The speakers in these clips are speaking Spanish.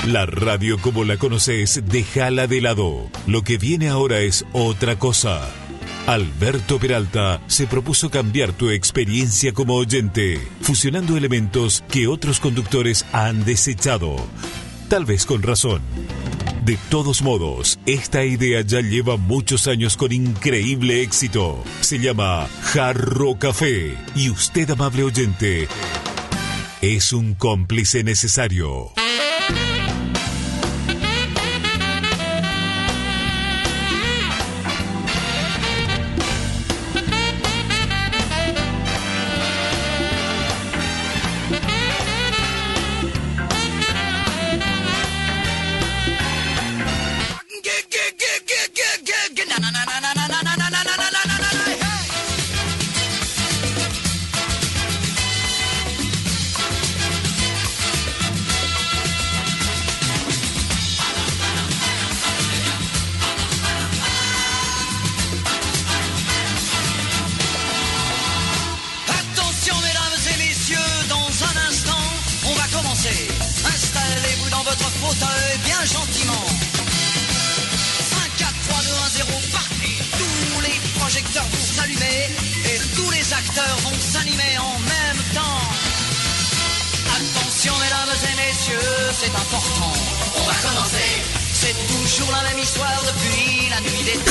La radio como la conoces, déjala de lado. Lo que viene ahora es otra cosa. Alberto Peralta se propuso cambiar tu experiencia como oyente, fusionando elementos que otros conductores han desechado. Tal vez con razón. De todos modos, esta idea ya lleva muchos años con increíble éxito. Se llama Jarro Café y usted, amable oyente, es un cómplice necesario.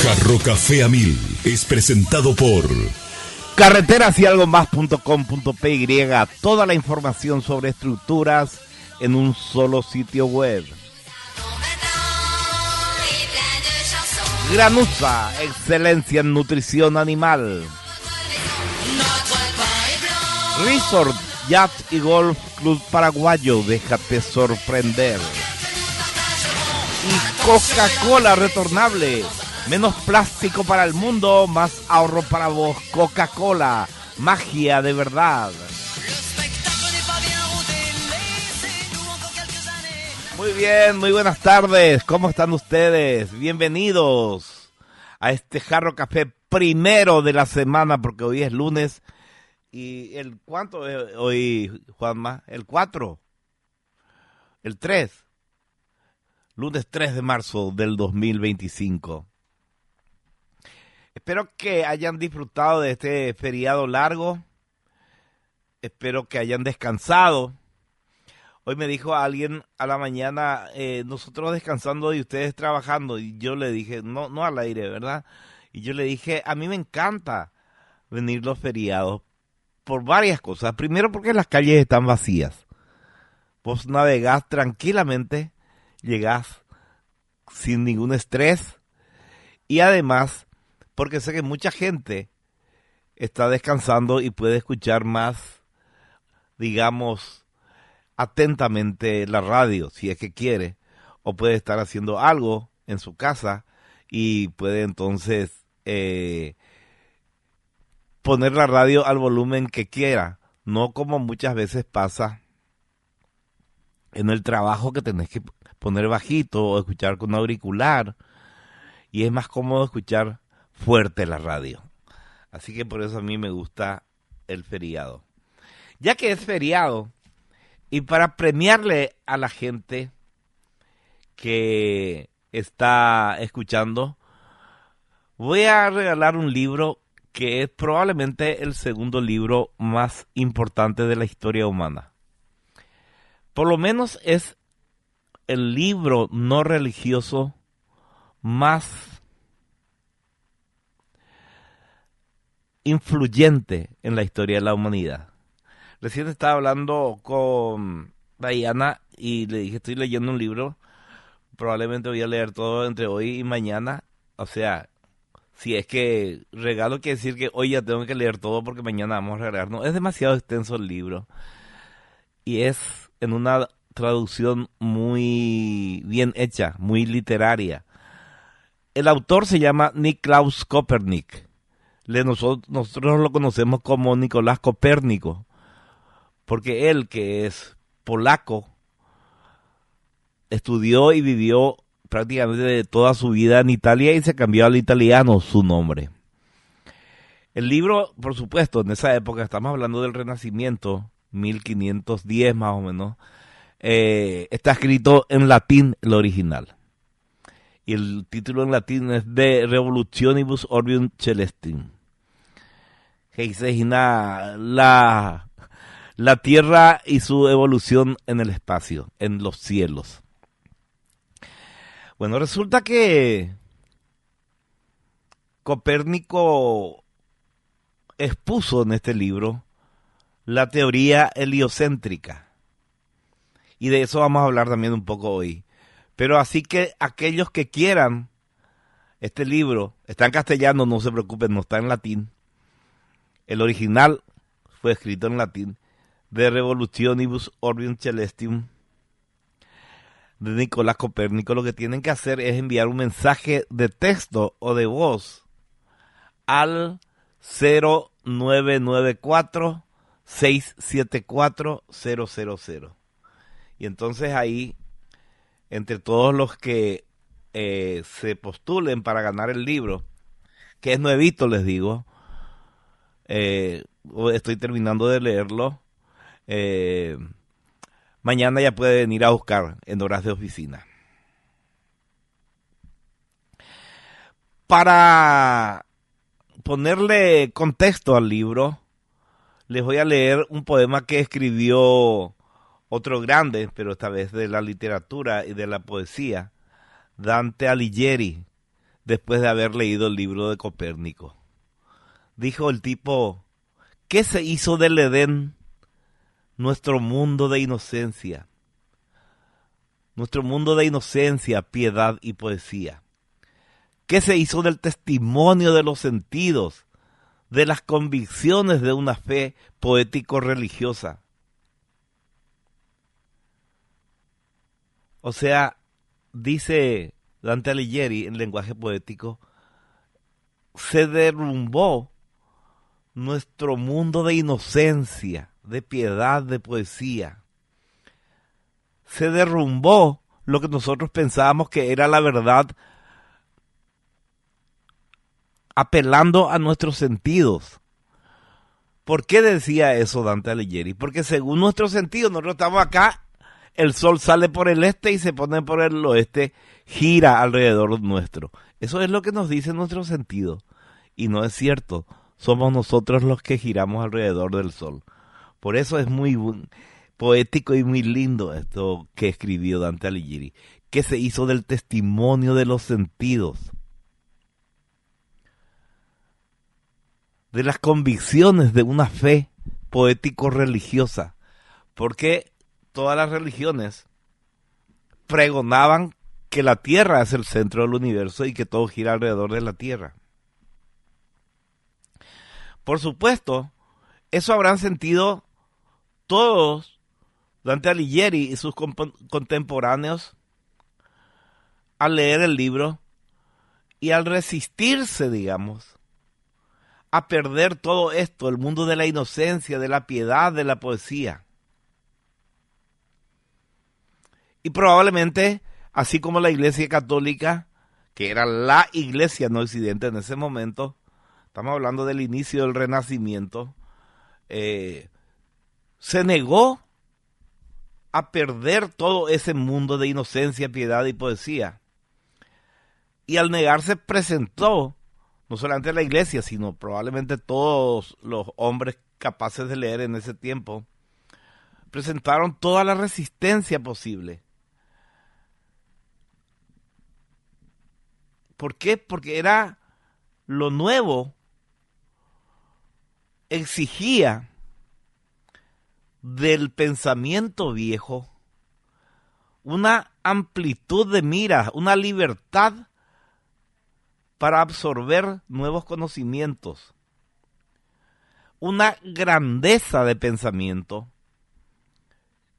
Jarro Café a 1000 es presentado por carreterasYalgomas.com.py. Toda la información sobre estructuras en un solo sitio web. Granusa, excelencia en nutrición animal. Resort, Yacht y Golf Club Paraguayo, déjate sorprender. Y Coca-Cola retornable, menos plástico para el mundo, más ahorro para vos. Coca-Cola, magia de verdad. Muy bien, muy buenas tardes, ¿cómo están ustedes? Bienvenidos a este Jarro Café primero de la semana, porque hoy es lunes. ¿Y el cuánto es hoy, Juanma? ¿El 4? ¿El 3? Lunes 3 de marzo del 2025. Espero que hayan disfrutado de este feriado largo. Espero que hayan descansado. Hoy me dijo alguien a la mañana, nosotros descansando y ustedes trabajando. Y yo le dije, no al aire, ¿verdad? Y yo le dije, a mí me encanta venir los feriados por varias cosas. Primero, porque las calles están vacías. Vos navegás tranquilamente, llegás sin ningún estrés. Y además, porque sé que mucha gente está descansando y puede escuchar más, digamos, atentamente la radio, si es que quiere, o puede estar haciendo algo en su casa y puede entonces poner la radio al volumen que quiera, no como muchas veces pasa en el trabajo, que tenés que poner bajito o escuchar con auricular, y es más cómodo escuchar fuerte la radio. Así que por eso a mí me gusta el feriado. Ya que es feriado, y para premiarle a la gente que está escuchando, voy a regalar un libro que es probablemente el segundo libro más importante de la historia humana. Por lo menos es el libro no religioso más influyente en la historia de la humanidad. Recién estaba hablando con Diana y le dije, estoy leyendo un libro, probablemente voy a leer todo entre hoy y mañana. O sea, si es que regalo, quiere decir que hoy ya tengo que leer todo porque mañana vamos a regalar. No, es demasiado extenso el libro. Y es en una traducción muy bien hecha, muy literaria. El autor se llama Nicolaus Copernic. Nosotros lo conocemos como Nicolás Copérnico, porque él, que es polaco, estudió y vivió prácticamente toda su vida en Italia y se cambió al italiano su nombre. El libro, por supuesto, en esa época, estamos hablando del Renacimiento, 1510 más o menos, está escrito en latín, el original. Y el título en latín es De Revolutionibus Orbium Celestim. Que dice la Tierra y su evolución en el espacio, en los cielos. Bueno, resulta que Copérnico expuso en este libro la teoría heliocéntrica. Y de eso vamos a hablar también un poco hoy. Pero así que aquellos que quieran este libro, está en castellano, no se preocupen, no está en latín. El original fue escrito en latín, De Revolutionibus Orbium Celestium, de Nicolás Copérnico. Lo que tienen que hacer es enviar un mensaje de texto o de voz al 0994 674 000. Y entonces ahí, entre todos los que se postulen para ganar el libro, que es nuevito, les digo, estoy terminando de leerlo, mañana ya puede venir a buscar en horas de oficina. Para ponerle contexto al libro, les voy a leer un poema que escribió otro grande, pero esta vez de la literatura y de la poesía, Dante Alighieri, después de haber leído el libro de Copérnico. Dijo el tipo: ¿qué se hizo del Edén, nuestro mundo de inocencia? Nuestro mundo de inocencia, piedad y poesía. ¿Qué se hizo del testimonio de los sentidos, de las convicciones de una fe poético-religiosa? O sea, dice Dante Alighieri en lenguaje poético, se derrumbó nuestro mundo de inocencia, de piedad, de poesía. Se derrumbó lo que nosotros pensábamos que era la verdad, apelando a nuestros sentidos. ¿Por qué decía eso Dante Alighieri? Porque según nuestros sentidos, nosotros estamos acá, el sol sale por el este y se pone por el oeste, gira alrededor nuestro. Eso es lo que nos dice nuestro sentido. Y no es cierto. Somos nosotros los que giramos alrededor del sol. Por eso es muy poético y muy lindo esto que escribió Dante Alighieri, que se hizo del testimonio de los sentidos, de las convicciones de una fe poético-religiosa, porque todas las religiones pregonaban que la Tierra es el centro del universo y que todo gira alrededor de la Tierra. Por supuesto, eso habrán sentido todos, Dante Alighieri y sus contemporáneos, al leer el libro y al resistirse, digamos, a perder todo esto, el mundo de la inocencia, de la piedad, de la poesía. Y probablemente, así como la Iglesia Católica, que era la iglesia no occidente en ese momento, estamos hablando del inicio del Renacimiento, se negó a perder todo ese mundo de inocencia, piedad y poesía. Y al negarse presentó, no solamente la iglesia, sino probablemente todos los hombres capaces de leer en ese tiempo, presentaron toda la resistencia posible. ¿Por qué? Porque era lo nuevo, exigía del pensamiento viejo una amplitud de miras, una libertad para absorber nuevos conocimientos, una grandeza de pensamiento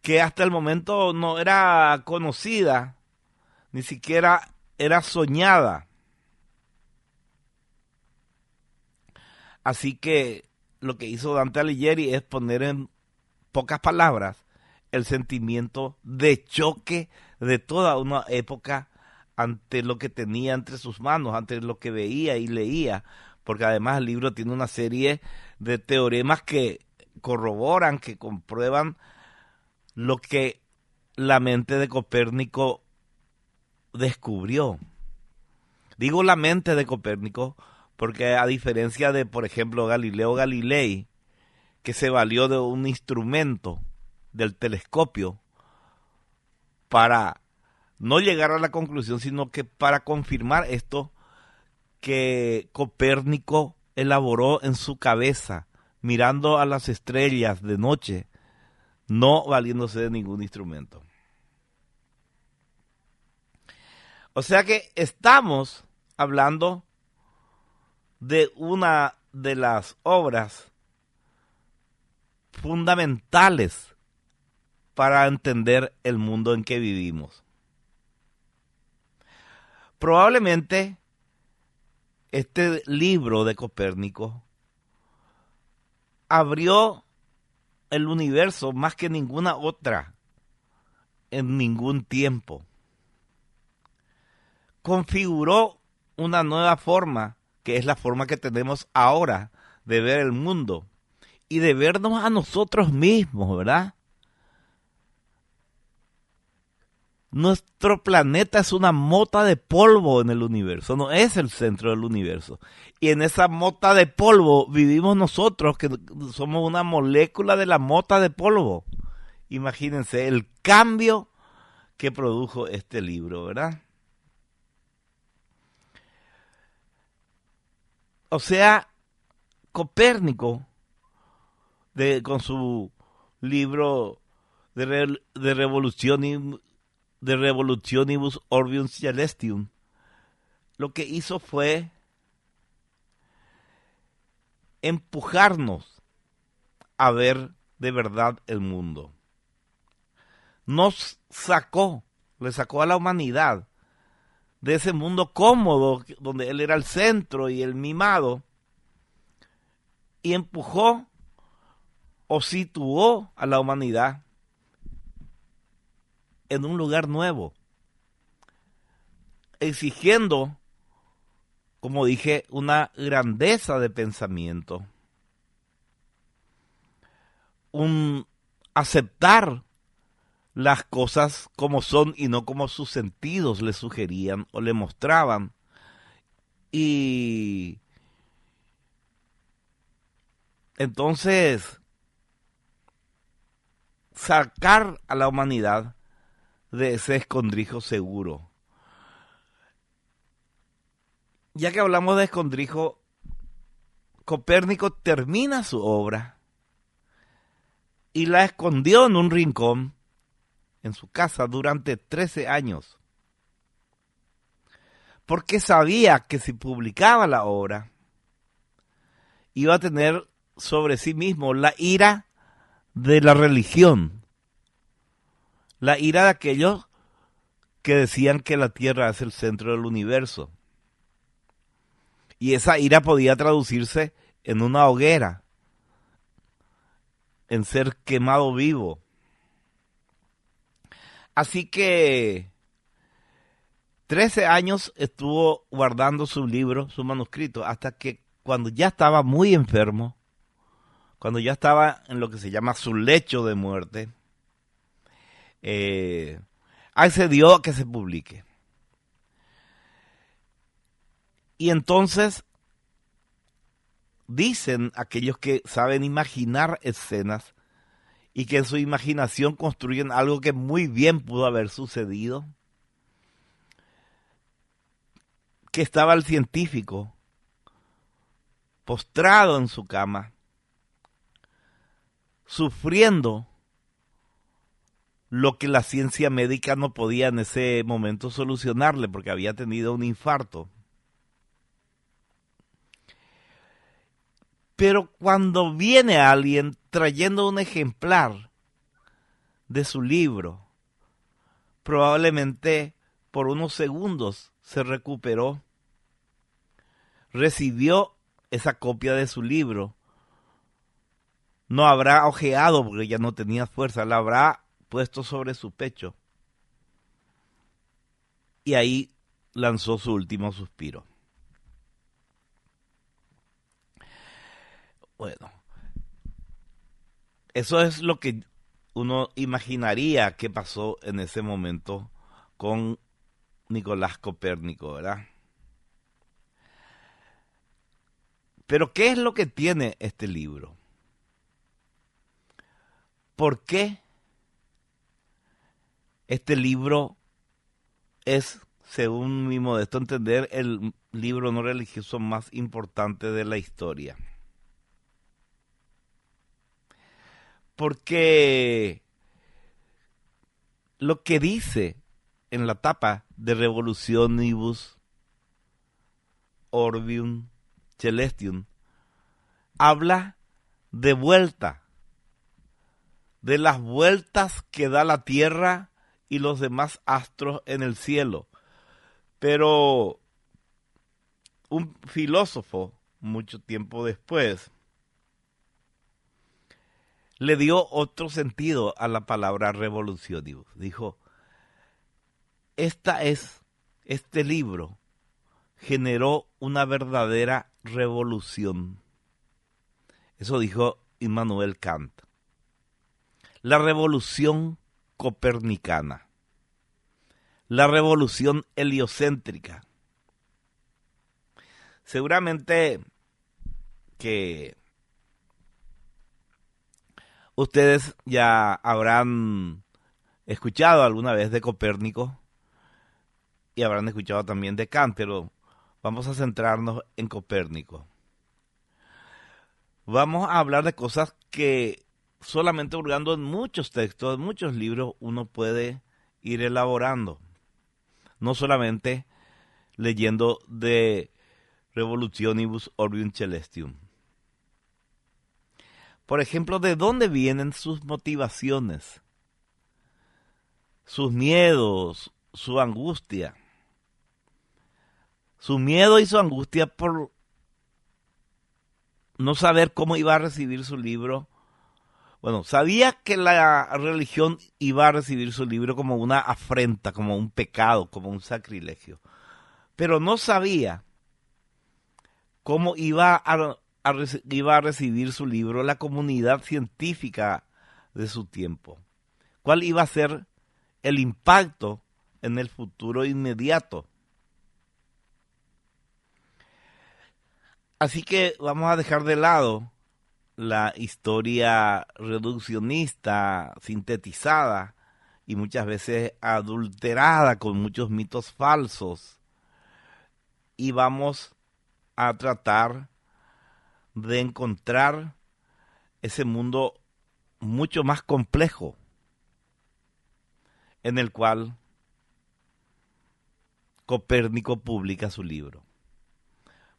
que hasta el momento no era conocida, ni siquiera era soñada. Así que lo que hizo Dante Alighieri es poner en pocas palabras el sentimiento de choque de toda una época ante lo que tenía entre sus manos, ante lo que veía y leía, porque además el libro tiene una serie de teoremas que corroboran, que comprueban lo que la mente de Copérnico descubrió. Digo la mente de Copérnico porque a diferencia de, por ejemplo, Galileo Galilei, que se valió de un instrumento, del telescopio, para no llegar a la conclusión, sino que para confirmar esto que Copérnico elaboró en su cabeza, mirando a las estrellas de noche, no valiéndose de ningún instrumento. O sea que estamos hablando de una de las obras fundamentales para entender el mundo en que vivimos. Probablemente este libro de Copérnico abrió el universo más que ninguna otra en ningún tiempo. Configuró una nueva forma, que es la forma que tenemos ahora de ver el mundo y de vernos a nosotros mismos, ¿verdad? Nuestro planeta es una mota de polvo en el universo, no es el centro del universo. Y en esa mota de polvo vivimos nosotros, que somos una molécula de la mota de polvo. Imagínense el cambio que produjo este libro, ¿verdad? O sea, Copérnico, con su libro de Revolutionibus Orbium Celestium, lo que hizo fue empujarnos a ver de verdad el mundo. Le sacó a la humanidad de ese mundo cómodo donde él era el centro y el mimado, y empujó o situó a la humanidad en un lugar nuevo, exigiendo, como dije, una grandeza de pensamiento, un aceptar las cosas como son y no como sus sentidos le sugerían o le mostraban, y entonces sacar a la humanidad de ese escondrijo seguro. Ya que hablamos de escondrijo, Copérnico termina su obra y la escondió en un rincón en su casa durante 13 años. Porque sabía que si publicaba la obra, iba a tener sobre sí mismo la ira de la religión, la ira de aquellos que decían que la Tierra es el centro del universo. Y esa ira podía traducirse en una hoguera, en ser quemado vivo. Así que 13 años estuvo guardando su libro, su manuscrito, hasta que cuando ya estaba muy enfermo, cuando ya estaba en lo que se llama su lecho de muerte, accedió a que se publique. Y entonces dicen aquellos que saben imaginar escenas y que en su imaginación construyen algo que muy bien pudo haber sucedido, que estaba el científico postrado en su cama, sufriendo lo que la ciencia médica no podía en ese momento solucionarle porque había tenido un infarto. Pero cuando viene alguien trayendo un ejemplar de su libro, probablemente por unos segundos se recuperó, recibió esa copia de su libro, no habrá ojeado porque ya no tenía fuerza, la habrá puesto sobre su pecho y ahí lanzó su último suspiro. Bueno, eso es lo que uno imaginaría que pasó en ese momento con Nicolás Copérnico, ¿verdad? Pero ¿qué es lo que tiene este libro? ¿Por qué este libro es, según mi modesto entender, el libro no religioso más importante de la historia? Porque lo que dice en la tapa de Revolutionibus Orbium Celestium habla de vuelta, de las vueltas que da la Tierra y los demás astros en el cielo. Pero un filósofo, mucho tiempo después, le dio otro sentido a la palabra revolucionibus. Dijo, este libro generó una verdadera revolución. Eso dijo Immanuel Kant. La revolución copernicana. La revolución heliocéntrica. Seguramente que ustedes ya habrán escuchado alguna vez de Copérnico y habrán escuchado también de Kant, pero vamos a centrarnos en Copérnico. Vamos a hablar de cosas que solamente hurgando en muchos textos, en muchos libros, uno puede ir elaborando. No solamente leyendo de Revolutionibus Orbium Celestium. Por ejemplo, ¿de dónde vienen sus motivaciones? Sus miedos, su angustia. Su miedo y su angustia por no saber cómo iba a recibir su libro. Bueno, sabía que la religión iba a recibir su libro como una afrenta, como un pecado, como un sacrilegio. Pero no sabía cómo iba a recibir su libro la comunidad científica de su tiempo. ¿Cuál iba a ser el impacto en el futuro inmediato? Así que vamos a dejar de lado la historia reduccionista, sintetizada y muchas veces adulterada con muchos mitos falsos. Y vamos a tratar de encontrar ese mundo mucho más complejo en el cual Copérnico publica su libro.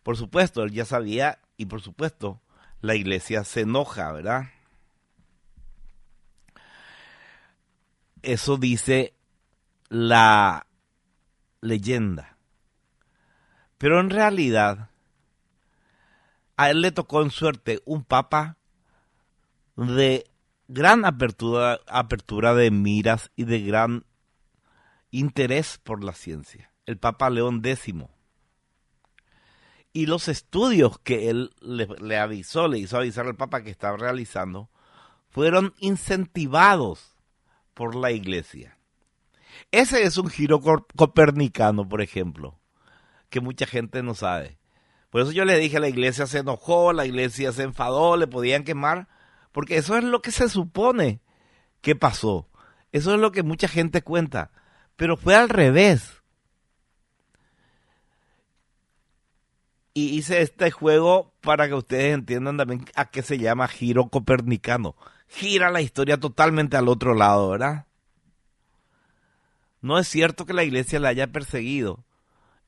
Por supuesto, él ya sabía y por supuesto la iglesia se enoja, ¿verdad? Eso dice la leyenda. Pero en realidad, a él le tocó en suerte un papa de gran apertura de miras y de gran interés por la ciencia, el Papa León X. Y los estudios que él le hizo avisar al Papa que estaba realizando, fueron incentivados por la iglesia. Ese es un giro copernicano, por ejemplo, que mucha gente no sabe. Por eso yo le dije, la iglesia se enojó, la iglesia se enfadó, le podían quemar, porque eso es lo que se supone que pasó. Eso es lo que mucha gente cuenta, pero fue al revés. Y hice este juego para que ustedes entiendan también a qué se llama giro copernicano. Gira la historia totalmente al otro lado, ¿verdad? No es cierto que la iglesia la haya perseguido.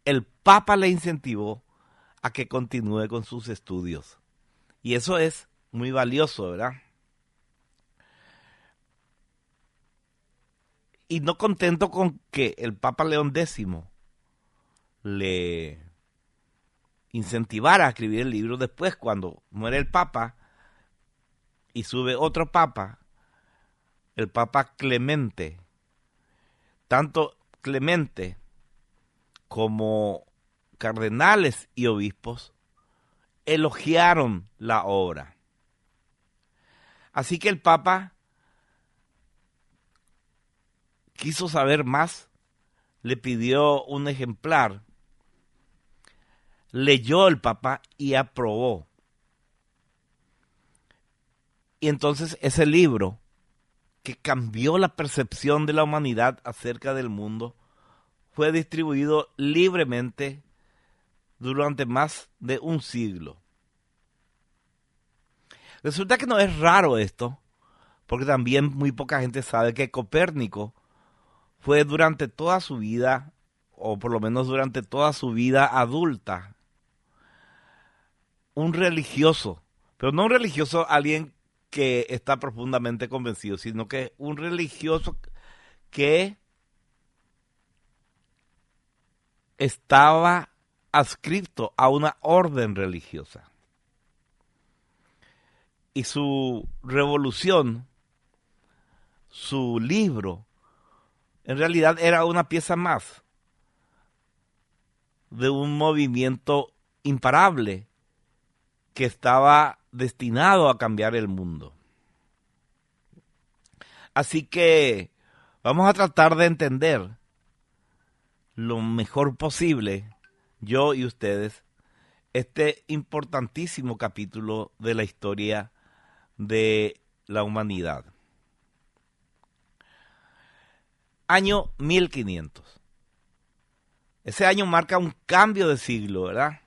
El Papa le incentivó a que continúe con sus estudios. Y eso es muy valioso, ¿verdad? Y no contento con que el Papa León X le incentivara a escribir el libro, después cuando muere el Papa y sube otro Papa, el Papa Clemente, tanto Clemente como cardenales y obispos elogiaron la obra. Así que el Papa quiso saber más, le pidió un ejemplar, leyó el Papa y aprobó. Y entonces ese libro, que cambió la percepción de la humanidad acerca del mundo, fue distribuido libremente durante más de un siglo. Resulta que no es raro esto, porque también muy poca gente sabe que Copérnico fue durante toda su vida, o por lo menos durante toda su vida adulta, un religioso, pero no un religioso alguien que está profundamente convencido, sino que un religioso que estaba adscrito a una orden religiosa. Y su revolución, su libro, en realidad era una pieza más de un movimiento imparable que estaba destinado a cambiar el mundo. Así que vamos a tratar de entender lo mejor posible, yo y ustedes, este importantísimo capítulo de la historia de la humanidad. Año 1500. Ese año marca un cambio de siglo, ¿verdad?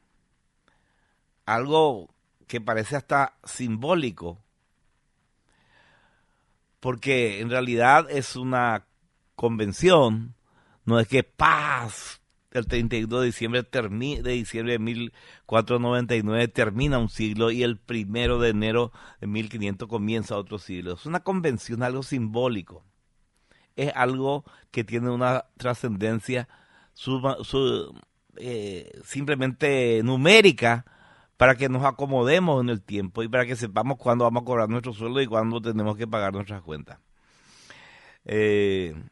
Algo que parece hasta simbólico, porque en realidad es una convención, no es que paz, el 31 de diciembre de 1499 termina un siglo y el 1 de enero de 1500 comienza otro siglo. Es una convención, algo simbólico. Es algo que tiene una trascendencia simplemente numérica, para que nos acomodemos en el tiempo y para que sepamos cuándo vamos a cobrar nuestro sueldo y cuándo tenemos que pagar nuestras cuentas. En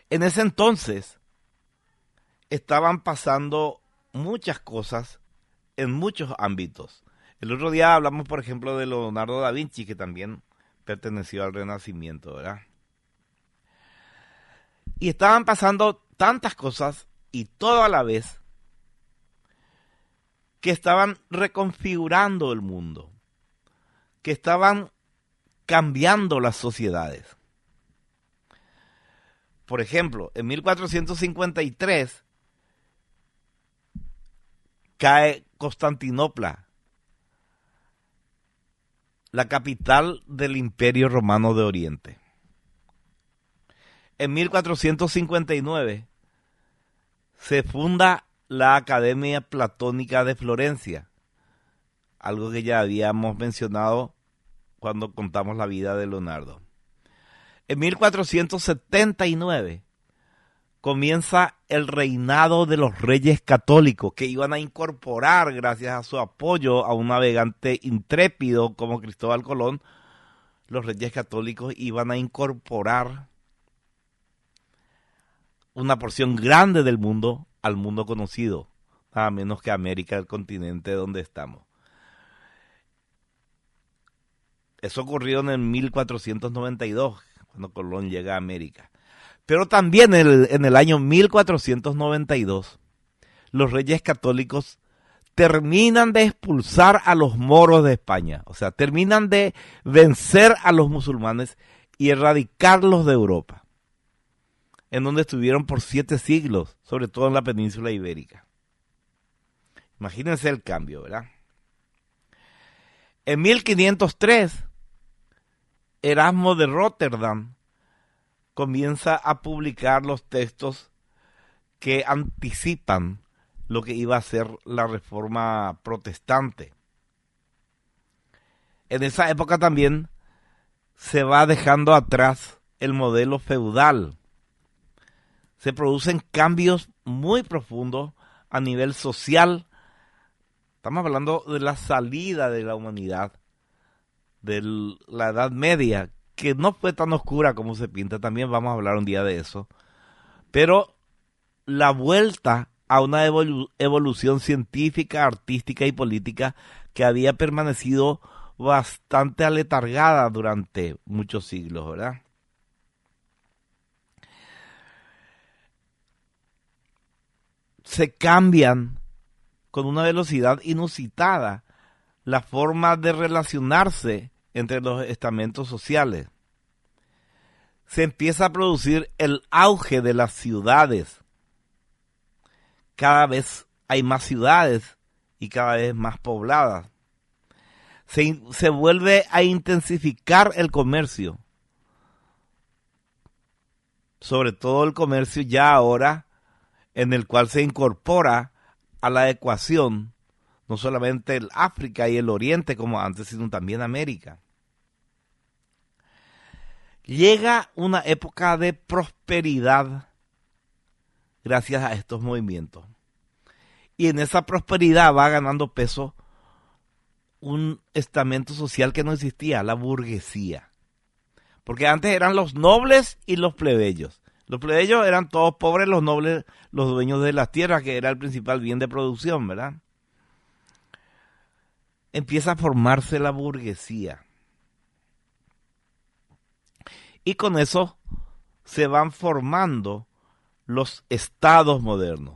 ese entonces estaban pasando muchas cosas en muchos ámbitos. El otro día hablamos, por ejemplo, de Leonardo da Vinci, que también perteneció al Renacimiento, ¿verdad? Y estaban pasando tantas cosas y todo a la vez, que estaban reconfigurando el mundo, que estaban cambiando las sociedades. Por ejemplo, en 1453 cae Constantinopla, la capital del Imperio Romano de Oriente. En 1459 se funda la Academia Platónica de Florencia, algo que ya habíamos mencionado cuando contamos la vida de Leonardo. En 1479 comienza el reinado de los reyes católicos, que iban a incorporar, gracias a su apoyo a un navegante intrépido como Cristóbal Colón, los reyes católicos iban a incorporar una porción grande del mundo al mundo conocido, nada menos que América, el continente donde estamos. Eso ocurrió en el 1492, cuando Colón llega a América. Pero también en el año 1492, los reyes católicos terminan de expulsar a los moros de España. O sea, terminan de vencer a los musulmanes y erradicarlos de Europa, en donde estuvieron por 7 siglos, sobre todo en la península ibérica. Imagínense el cambio, ¿verdad? En 1503, Erasmo de Rotterdam comienza a publicar los textos que anticipan lo que iba a ser la reforma protestante. En esa época también se va dejando atrás el modelo feudal. Se producen cambios muy profundos a nivel social. Estamos hablando de la salida de la humanidad, de la Edad Media, que no fue tan oscura como se pinta, también vamos a hablar un día de eso, pero la vuelta a una evolución científica, artística y política que había permanecido bastante aletargada durante muchos siglos, ¿verdad? Se cambian con una velocidad inusitada la forma de relacionarse entre los estamentos sociales. Se empieza a producir el auge de las ciudades. Cada vez hay más ciudades y cada vez más pobladas. Se vuelve a intensificar el comercio. Sobre todo el comercio ya ahora en el cual se incorpora a la ecuación no solamente el África y el Oriente como antes, sino también América. Llega una época de prosperidad gracias a estos movimientos. Y en esa prosperidad va ganando peso un estamento social que no existía, la burguesía. Porque antes eran los nobles y los plebeyos. Los plebeyos eran todos pobres, los nobles, los dueños de las tierras, que era el principal bien de producción, ¿verdad? Empieza a formarse la burguesía. Y con eso se van formando los estados modernos.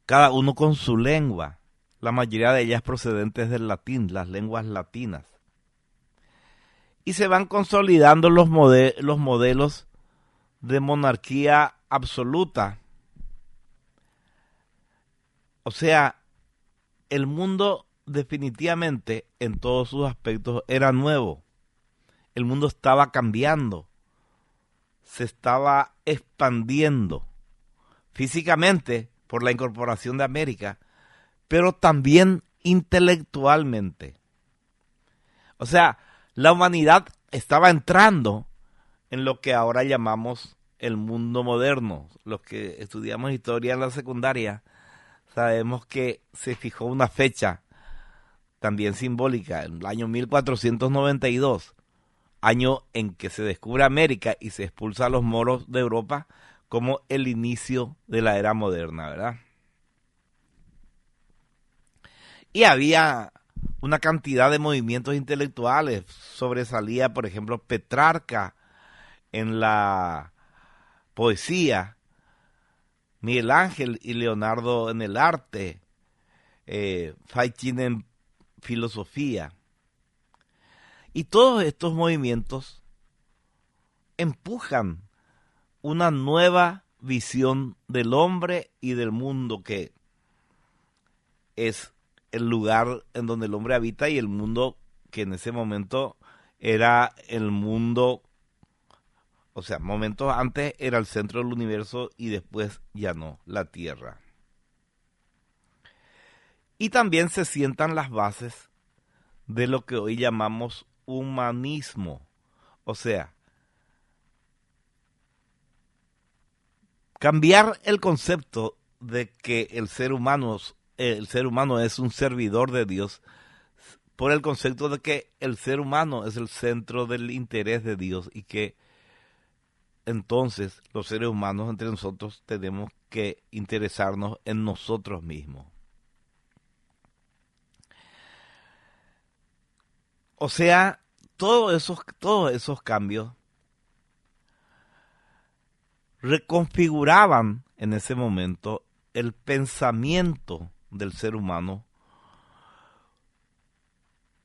Cada uno con su lengua, la mayoría de ellas procedentes del latín, las lenguas latinas. Y se van consolidando los modelos de monarquía absoluta. O sea, el mundo definitivamente en todos sus aspectos era nuevo. El mundo estaba cambiando, se estaba expandiendo físicamente por la incorporación de América, pero también intelectualmente. O sea, la humanidad estaba entrando en lo que ahora llamamos el mundo moderno. Los que estudiamos historia en la secundaria sabemos que se fijó una fecha también simbólica, en el año 1492, año en que se descubre América y se expulsa a los moros de Europa, como el inicio de la era moderna, ¿verdad? Y había una cantidad de movimientos intelectuales. Sobresalía, por ejemplo, Petrarca en la poesía, Miguel Ángel y Leonardo en el arte, Faychín en filosofía. Y todos estos movimientos empujan una nueva visión del hombre y del mundo, que es el lugar en donde el hombre habita y el mundo que en ese momento era el mundo, o sea, momentos antes era el centro del universo y después ya no, la Tierra. Y también se sientan las bases de lo que hoy llamamos humanismo, o sea, cambiar el concepto de que el ser humano es un servidor de Dios por el concepto de que el ser humano es el centro del interés de Dios y que entonces los seres humanos entre nosotros tenemos que interesarnos en nosotros mismos. O sea, todos esos cambios reconfiguraban en ese momento el pensamiento del ser humano,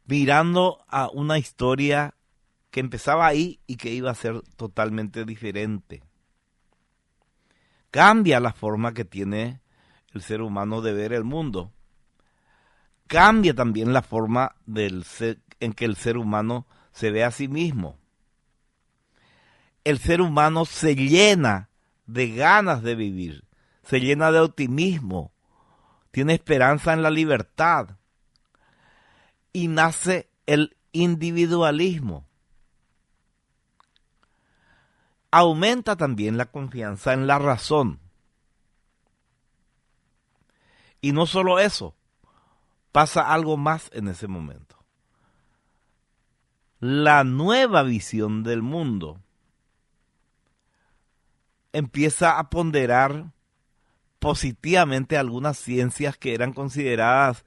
mirando a una historia que empezaba ahí y que iba a ser totalmente diferente. Cambia la forma que tiene el ser humano de ver el mundo. Cambia también la forma en que el ser humano se ve a sí mismo. El ser humano se llena de ganas de vivir, se llena de optimismo, tiene esperanza en la libertad y nace el individualismo. Aumenta también la confianza en la razón. Y no solo eso, pasa algo más en ese momento. La nueva visión del mundo empieza a ponderar positivamente algunas ciencias que eran consideradas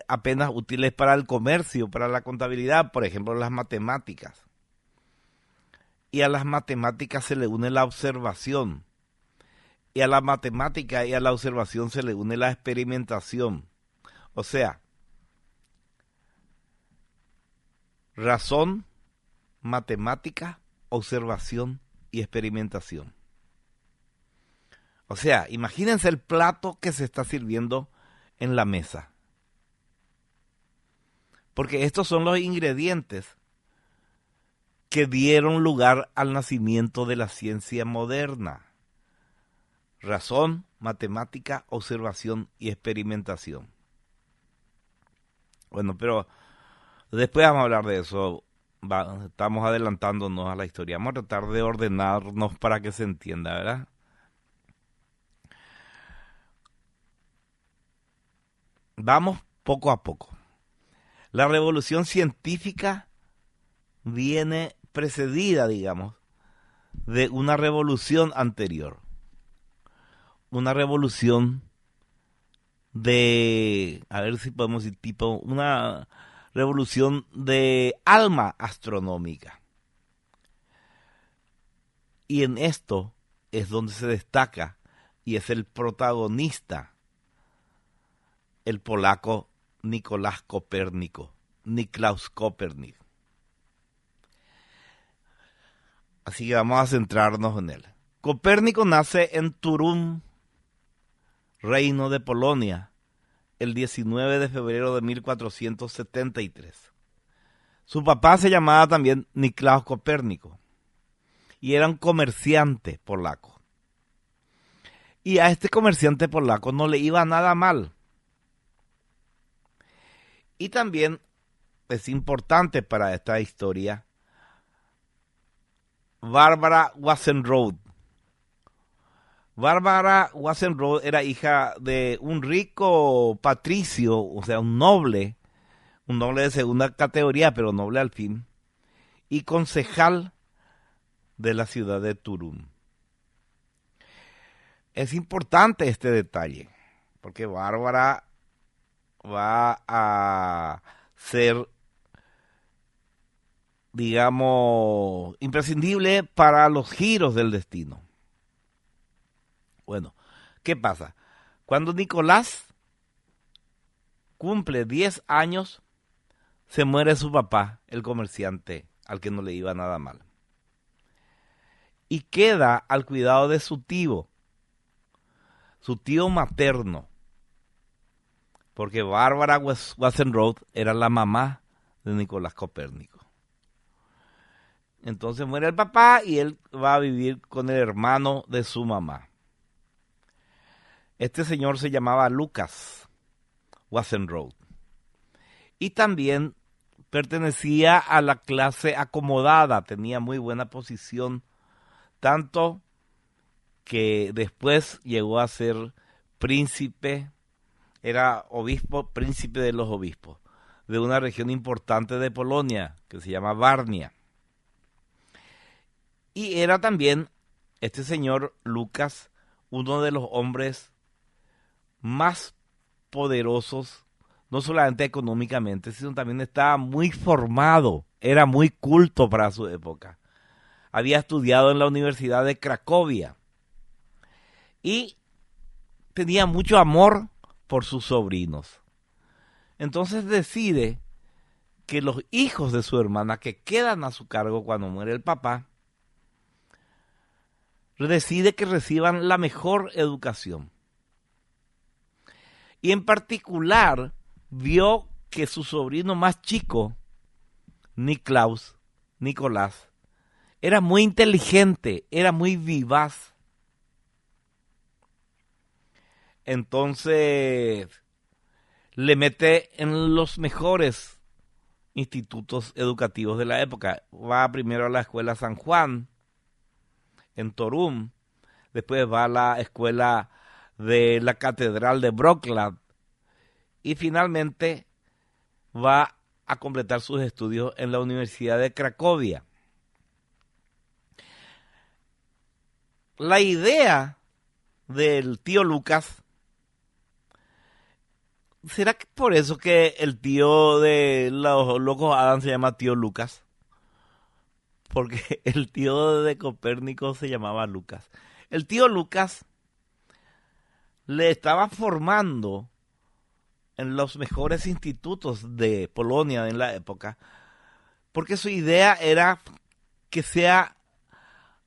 apenas útiles para el comercio, para la contabilidad, por ejemplo, las matemáticas. Y a las matemáticas se le une la observación. Y a la matemática y a la observación se le une la experimentación. O sea, razón, matemática, observación y experimentación. O sea, imagínense el plato que se está sirviendo en la mesa. Porque estos son los ingredientes que dieron lugar al nacimiento de la ciencia moderna. Razón, matemática, observación y experimentación. Bueno, pero después vamos a hablar de eso. Estamos adelantándonos a la historia. Vamos a tratar de ordenarnos para que se entienda, ¿verdad? Vamos poco a poco. La revolución científica viene precedida, digamos, de una revolución anterior. Una revolución de, a ver si podemos decir tipo, una revolución de alma astronómica. Y en esto es donde se destaca y es el protagonista el polaco Nicolás Copérnico, Niklaus Kopernik. Así que vamos a centrarnos en él. Copérnico nace en Turun, Reino de Polonia, el 19 de febrero de 1473. Su papá se llamaba también Niklaus Copérnico y era un comerciante polaco. Y a este comerciante polaco no le iba nada mal. Y también es importante para esta historia Bárbara Wassenroth. Bárbara Wassenroth era hija de un rico patricio, o sea, un noble de segunda categoría, pero noble al fin, y concejal de la ciudad de Turun. Es importante este detalle, porque Bárbara va a ser, digamos, imprescindible para los giros del destino. Bueno, ¿qué pasa? Cuando Nicolás cumple 10 años, se muere su papá, el comerciante, al que no le iba nada mal. Y queda al cuidado de su tío materno, porque Bárbara Wassenroth era la mamá de Nicolás Copérnico. Entonces muere el papá y él va a vivir con el hermano de su mamá. Este señor se llamaba Lucas Wassenroth y también pertenecía a la clase acomodada, tenía muy buena posición, tanto que después llegó a ser príncipe, era obispo, príncipe de los obispos, de una región importante de Polonia, que se llama Varnia. Y era también, este señor Lucas, uno de los hombres más poderosos, no solamente económicamente, sino también estaba muy formado, era muy culto para su época. Había estudiado en la Universidad de Cracovia y tenía mucho amor por sus sobrinos. Entonces decide que los hijos de su hermana, que quedan a su cargo cuando muere el papá, decide que reciban la mejor educación. Y en particular vio que su sobrino más chico, Nicolás, era muy inteligente, era muy vivaz. Entonces le mete en los mejores institutos educativos de la época. Va primero a la escuela San Juan, en Torum, después va a la escuela de la Catedral de Wrocław y finalmente va a completar sus estudios en la Universidad de Cracovia. La idea del tío Lucas ¿Será que por eso que el tío de los locos Adams se llama tío Lucas? Porque el tío de Copérnico se llamaba Lucas. El tío Lucas le estaba formando en los mejores institutos de Polonia en la época, porque su idea era que sea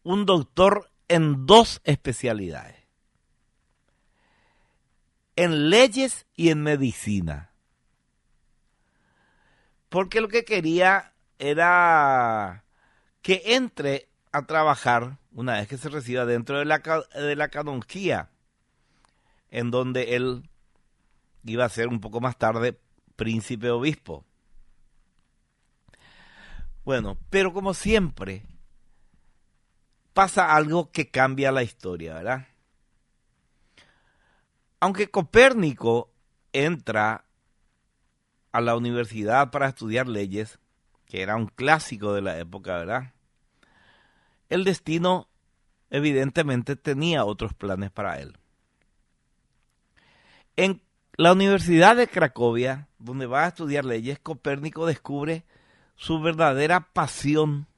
un doctor en dos especialidades, en leyes y en medicina. Porque lo que quería era que entre a trabajar una vez que se reciba dentro de la canonjía, en donde él iba a ser un poco más tarde príncipe obispo. Bueno, pero como siempre, pasa algo que cambia la historia, ¿verdad? Aunque Copérnico entra a la universidad para estudiar leyes, que era un clásico de la época, ¿verdad? El destino evidentemente tenía otros planes para él. En la Universidad de Cracovia, donde va a estudiar leyes, Copérnico descubre su verdadera pasión,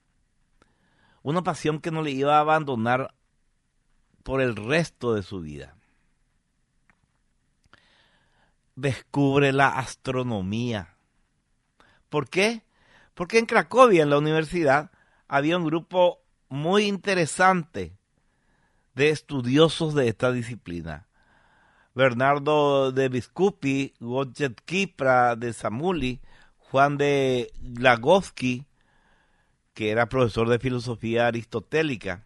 una pasión que no le iba a abandonar por el resto de su vida. Descubre la astronomía. ¿Por qué? Porque en Cracovia, en la universidad, había un grupo muy interesante de estudiosos de esta disciplina. Bernardo de Biscupi, Wojciech Kipra de Samuli, Juan de Glagowski, que era profesor de filosofía aristotélica.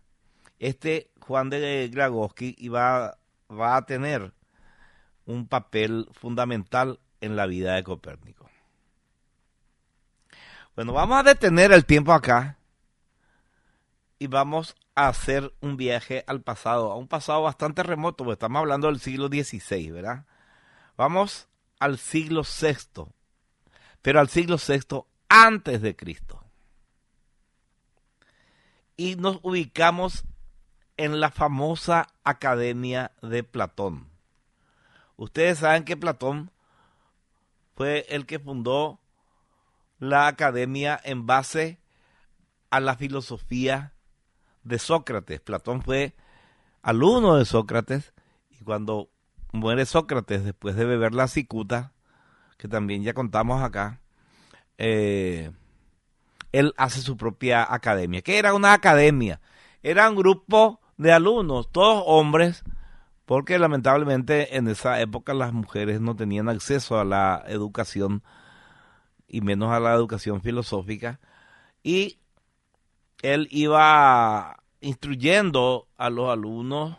Este Juan de Glagowski va a tener un papel fundamental en la vida de Copérnico. Bueno, vamos a detener el tiempo acá y vamos a hacer un viaje al pasado, a un pasado bastante remoto, porque estamos hablando del siglo XVI, ¿verdad? Vamos al siglo VI, pero al siglo VI antes de Cristo. Y nos ubicamos en la famosa Academia de Platón. Ustedes saben que Platón fue el que fundó la academia en base a la filosofía de Sócrates. Platón fue alumno de Sócrates y cuando muere Sócrates después de beber la cicuta, que también ya contamos acá, él hace su propia academia. ¿Qué era una academia? Era un grupo de alumnos, todos hombres, porque lamentablemente en esa época las mujeres no tenían acceso a la educación y menos a la educación filosófica, y él iba instruyendo a los alumnos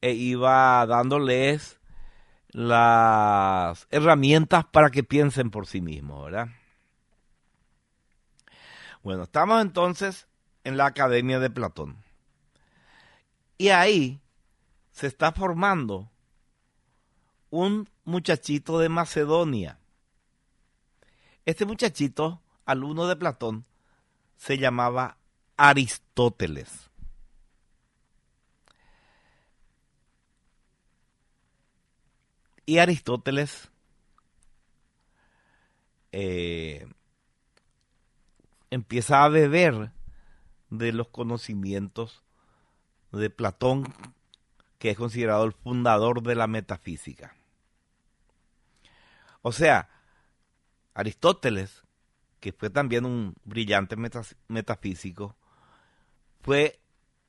e iba dándoles las herramientas para que piensen por sí mismos, ¿verdad? Bueno, estamos entonces en la Academia de Platón. Y ahí se está formando un muchachito de Macedonia. Este muchachito, alumno de Platón, se llamaba Aristóteles. Y Aristóteles empieza a beber de los conocimientos de Platón, que es considerado el fundador de la metafísica. O sea, Aristóteles, que fue también un brillante metafísico, fue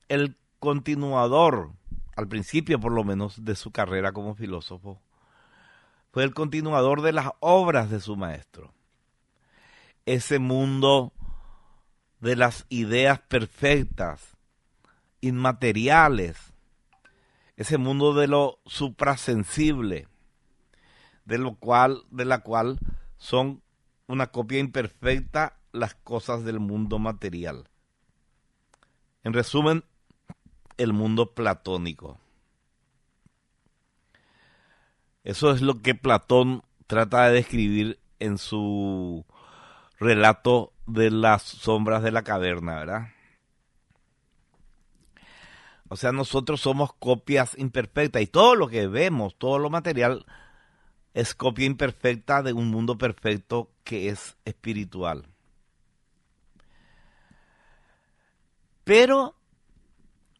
el continuador, al principio por lo menos, de su carrera como filósofo. Fue el continuador de las obras de su maestro. Ese mundo de las ideas perfectas, inmateriales, ese mundo de lo suprasensible, de la cual son una copia imperfecta las cosas del mundo material. En resumen, el mundo platónico. Eso es lo que Platón trata de describir en su relato de las sombras de la caverna, ¿verdad? O sea, nosotros somos copias imperfectas y todo lo que vemos, todo lo material, es copia imperfecta de un mundo perfecto que es espiritual. Pero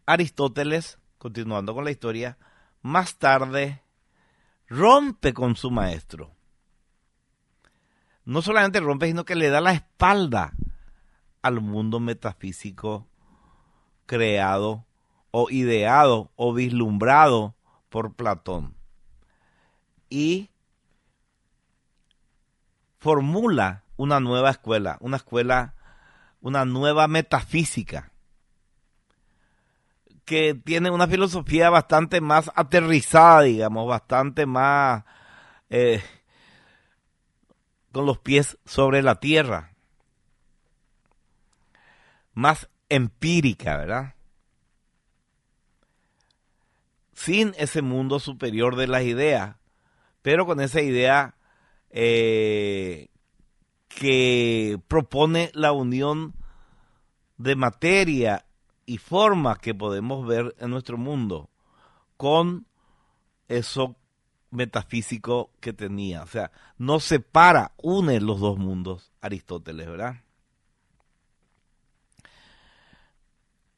Aristóteles, continuando con la historia, más tarde rompe con su maestro. No solamente rompe, sino que le da la espalda al mundo metafísico creado o ideado o vislumbrado por Platón. Y formula una nueva escuela, una nueva metafísica, que tiene una filosofía bastante más aterrizada, digamos, bastante más con los pies sobre la tierra, más empírica, ¿verdad? Sin ese mundo superior de las ideas, pero con esa idea que propone la unión de materia y forma que podemos ver en nuestro mundo con eso metafísico que tenía. O sea, no separa, une los dos mundos Aristóteles, ¿verdad?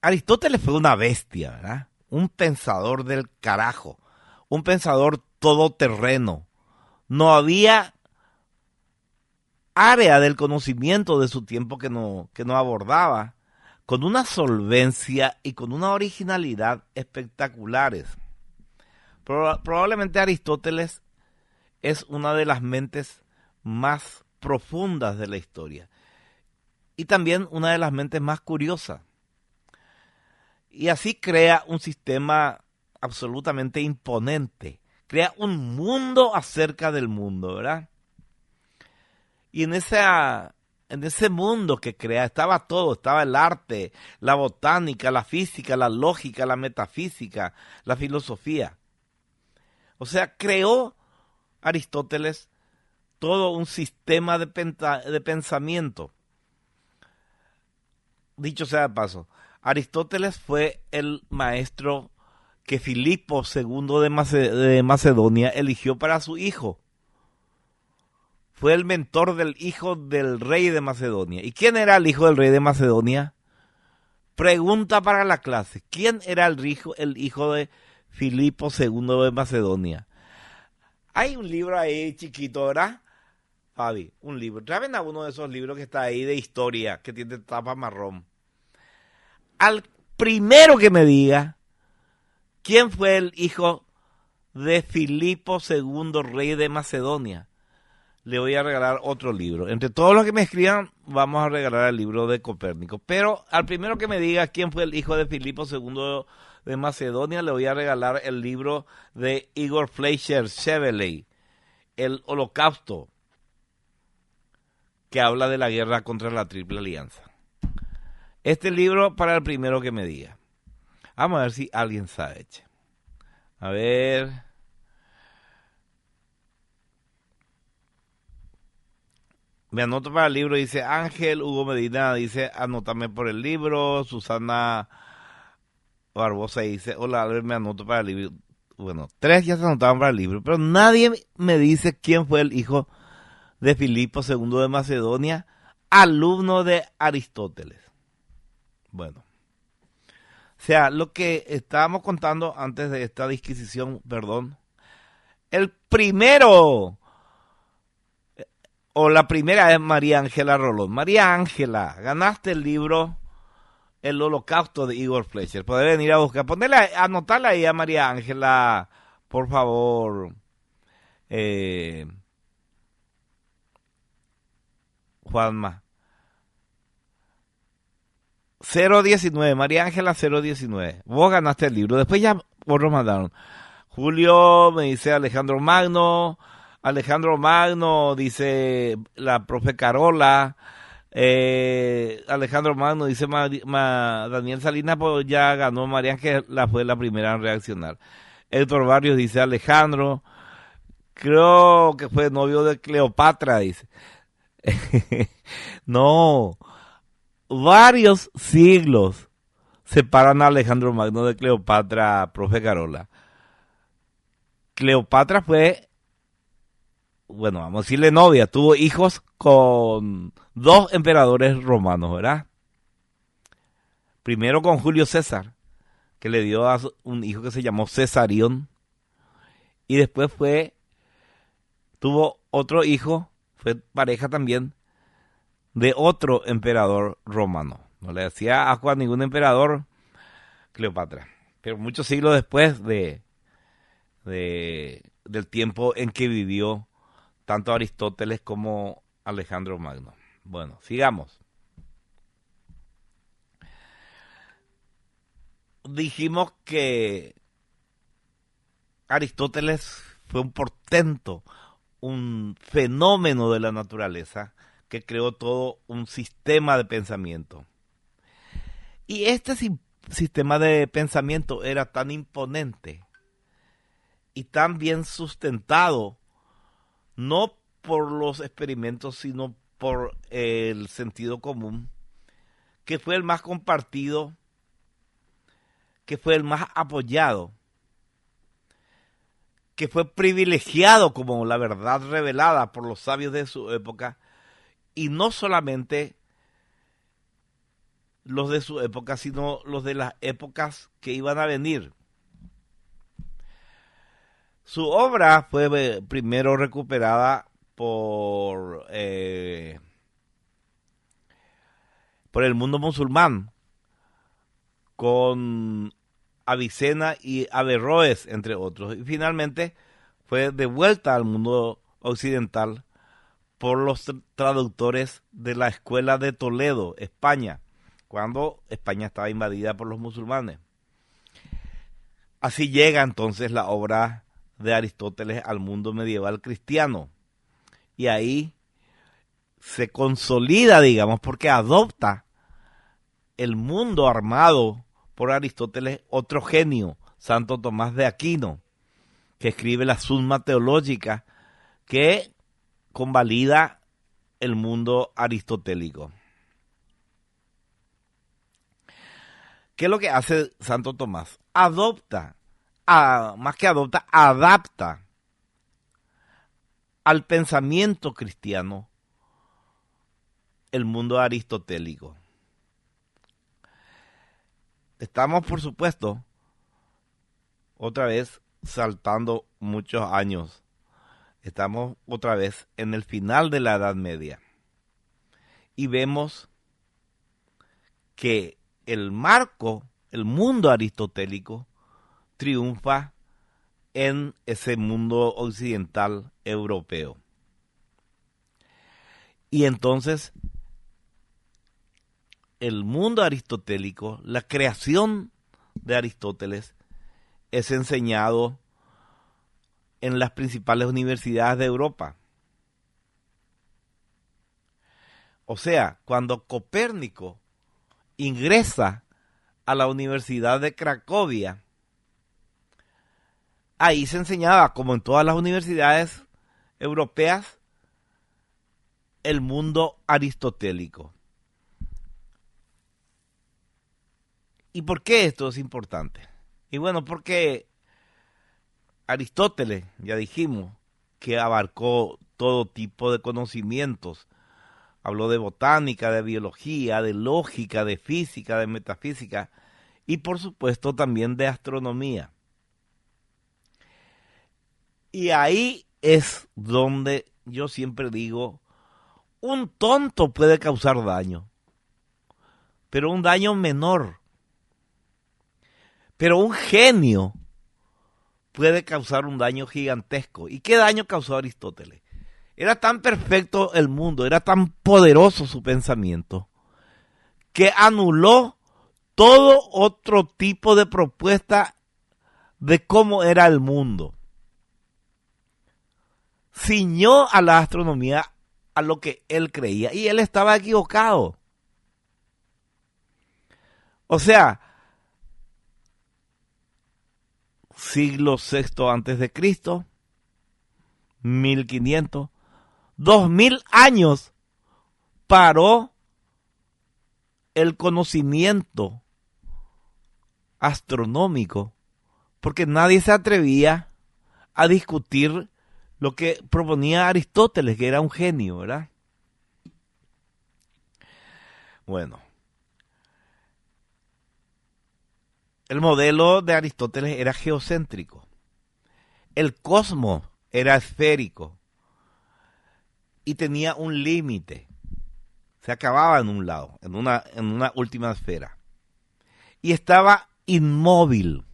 Aristóteles fue una bestia, ¿verdad? Un pensador del carajo, un pensador todoterreno. No había área del conocimiento de su tiempo que no abordaba con una solvencia y con una originalidad espectaculares. Probablemente Aristóteles es una de las mentes más profundas de la historia y también una de las mentes más curiosas. Y así crea un sistema absolutamente imponente, crea un mundo acerca del mundo, ¿verdad? Y en ese mundo que crea estaba todo, estaba el arte, la botánica, la física, la lógica, la metafísica, la filosofía. O sea, creó Aristóteles todo un sistema de pensamiento. Dicho sea de paso, Aristóteles fue el maestro que Filipo II de Macedonia eligió para su hijo. Fue el mentor del hijo del rey de Macedonia. ¿Y quién era el hijo del rey de Macedonia? Pregunta para la clase. ¿Quién era el hijo de Filipo II de Macedonia? Hay un libro ahí chiquito, ¿verdad? Fabi, un libro. Traen a uno de esos libros que está ahí de historia, que tiene tapa marrón. Al primero que me diga quién fue el hijo de Filipo II, rey de Macedonia, le voy a regalar otro libro. Entre todos los que me escriban, vamos a regalar el libro de Copérnico. Pero al primero que me diga quién fue el hijo de Filipo II de Macedonia, le voy a regalar el libro de Igor Fleischer Chevalley, El Holocausto, que habla de la guerra contra la Triple Alianza. Este libro para el primero que me diga. Vamos a ver si alguien sabe. A ver. Me anoto para el libro, dice Ángel. Hugo Medina dice, anótame por el libro. Susana Barbosa dice, hola Albert, me anoto para el libro. Bueno, 3 ya se anotaban para el libro, pero nadie me dice quién fue el hijo de Filipo II de Macedonia, alumno de Aristóteles. Bueno, o sea, lo que estábamos contando antes de esta disquisición, perdón, el primero, o la primera es María Ángela Rolón. María Ángela, ganaste el libro El Holocausto de Igor Fleischer. Podés venir a buscar, anotarla ahí a María Ángela, por favor. Juanma. 019, María Ángela 019. Vos ganaste el libro. Después ya vos lo mandaron. Julio me dice Alejandro Magno. Alejandro Magno dice la profe Carola. Alejandro Magno dice Daniel Salinas, pues ya ganó. María Ángela fue la primera en reaccionar. Héctor Barrios dice Alejandro. Creo que fue novio de Cleopatra, dice. No. Varios siglos separan a Alejandro Magno de Cleopatra, profe Carola. Cleopatra fue bueno, vamos a decirle novia, tuvo hijos con 2 emperadores romanos, ¿verdad? Primero con Julio César, que le dio a un hijo que se llamó Cesarión, y después tuvo otro hijo, fue pareja también de otro emperador romano. No le decía asco a ningún emperador, Cleopatra. Pero muchos siglos después del tiempo en que vivió tanto Aristóteles como Alejandro Magno. Bueno, sigamos. Dijimos que Aristóteles fue un portento, un fenómeno de la naturaleza que creó todo un sistema de pensamiento. Y este sistema de pensamiento era tan imponente y tan bien sustentado, no por los experimentos, sino por el sentido común, que fue el más compartido, que fue el más apoyado, que fue privilegiado como la verdad revelada por los sabios de su época, y no solamente los de su época, sino los de las épocas que iban a venir. Su obra fue primero recuperada por el mundo musulmán, con Avicena y Averroes, entre otros. Y finalmente fue devuelta al mundo occidental por los traductores de la Escuela de Toledo, España, cuando España estaba invadida por los musulmanes. Así llega entonces la obra de Aristóteles al mundo medieval cristiano. Y ahí se consolida, digamos, porque adopta el mundo armado por Aristóteles otro genio, Santo Tomás de Aquino, que escribe la Summa Teológica, que convalida el mundo aristotélico. ¿Qué es lo que hace Santo Tomás? Adopta, más que adopta, adapta al pensamiento cristiano el mundo aristotélico. Estamos, por supuesto, otra vez saltando muchos años. Estamos otra vez en el final de la Edad Media. Y vemos que el marco, el mundo aristotélico, triunfa en ese mundo occidental europeo. Y entonces, el mundo aristotélico, la creación de Aristóteles, es enseñado en las principales universidades de Europa. O sea, cuando Copérnico ingresa a la Universidad de Cracovia, ahí se enseñaba, como en todas las universidades europeas, el mundo aristotélico. ¿Y por qué esto es importante? Y bueno, porque Aristóteles, ya dijimos, que abarcó todo tipo de conocimientos. Habló de botánica, de biología, de lógica, de física, de metafísica y por supuesto también de astronomía. Y ahí es donde yo siempre digo, un tonto puede causar daño, pero un daño menor. Pero un genio puede causar un daño gigantesco. ¿Y qué daño causó Aristóteles? Era tan perfecto el mundo, era tan poderoso su pensamiento, que anuló todo otro tipo de propuesta de cómo era el mundo. Ciñó a la astronomía a lo que él creía, y él estaba equivocado. O sea, siglo VI antes de Cristo, 1500, 2000 años paró el conocimiento astronómico, porque nadie se atrevía a discutir lo que proponía Aristóteles, que era un genio, ¿verdad? Bueno, el modelo de Aristóteles era geocéntrico. El cosmos era esférico y tenía un límite. Se acababa en un lado, en una última esfera. Y estaba inmóvil.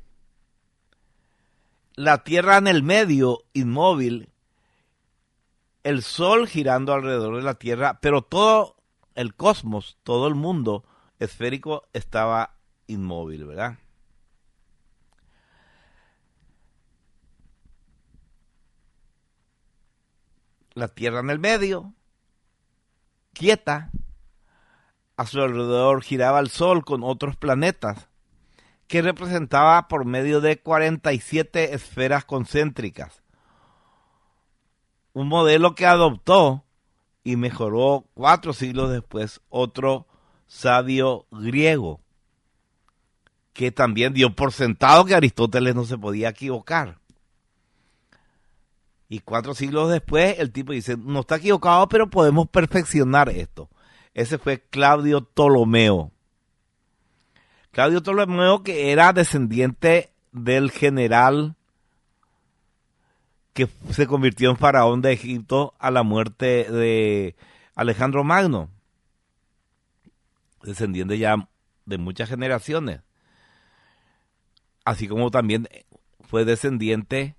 La Tierra en el medio, inmóvil. El Sol girando alrededor de la Tierra, pero todo el cosmos, todo el mundo esférico estaba inmóvil, ¿verdad? La Tierra en el medio, quieta, a su alrededor giraba el Sol con otros planetas, que representaba por medio de 47 esferas concéntricas. Un modelo que adoptó y mejoró 4 siglos después otro sabio griego, que también dio por sentado que Aristóteles no se podía equivocar. Y 4 siglos después el tipo dice, no está equivocado, pero podemos perfeccionar esto. Ese fue Claudio Ptolomeo. Claudio Ptolomeo, que era descendiente del general que se convirtió en faraón de Egipto a la muerte de Alejandro Magno. Descendiente ya de muchas generaciones. Así como también fue descendiente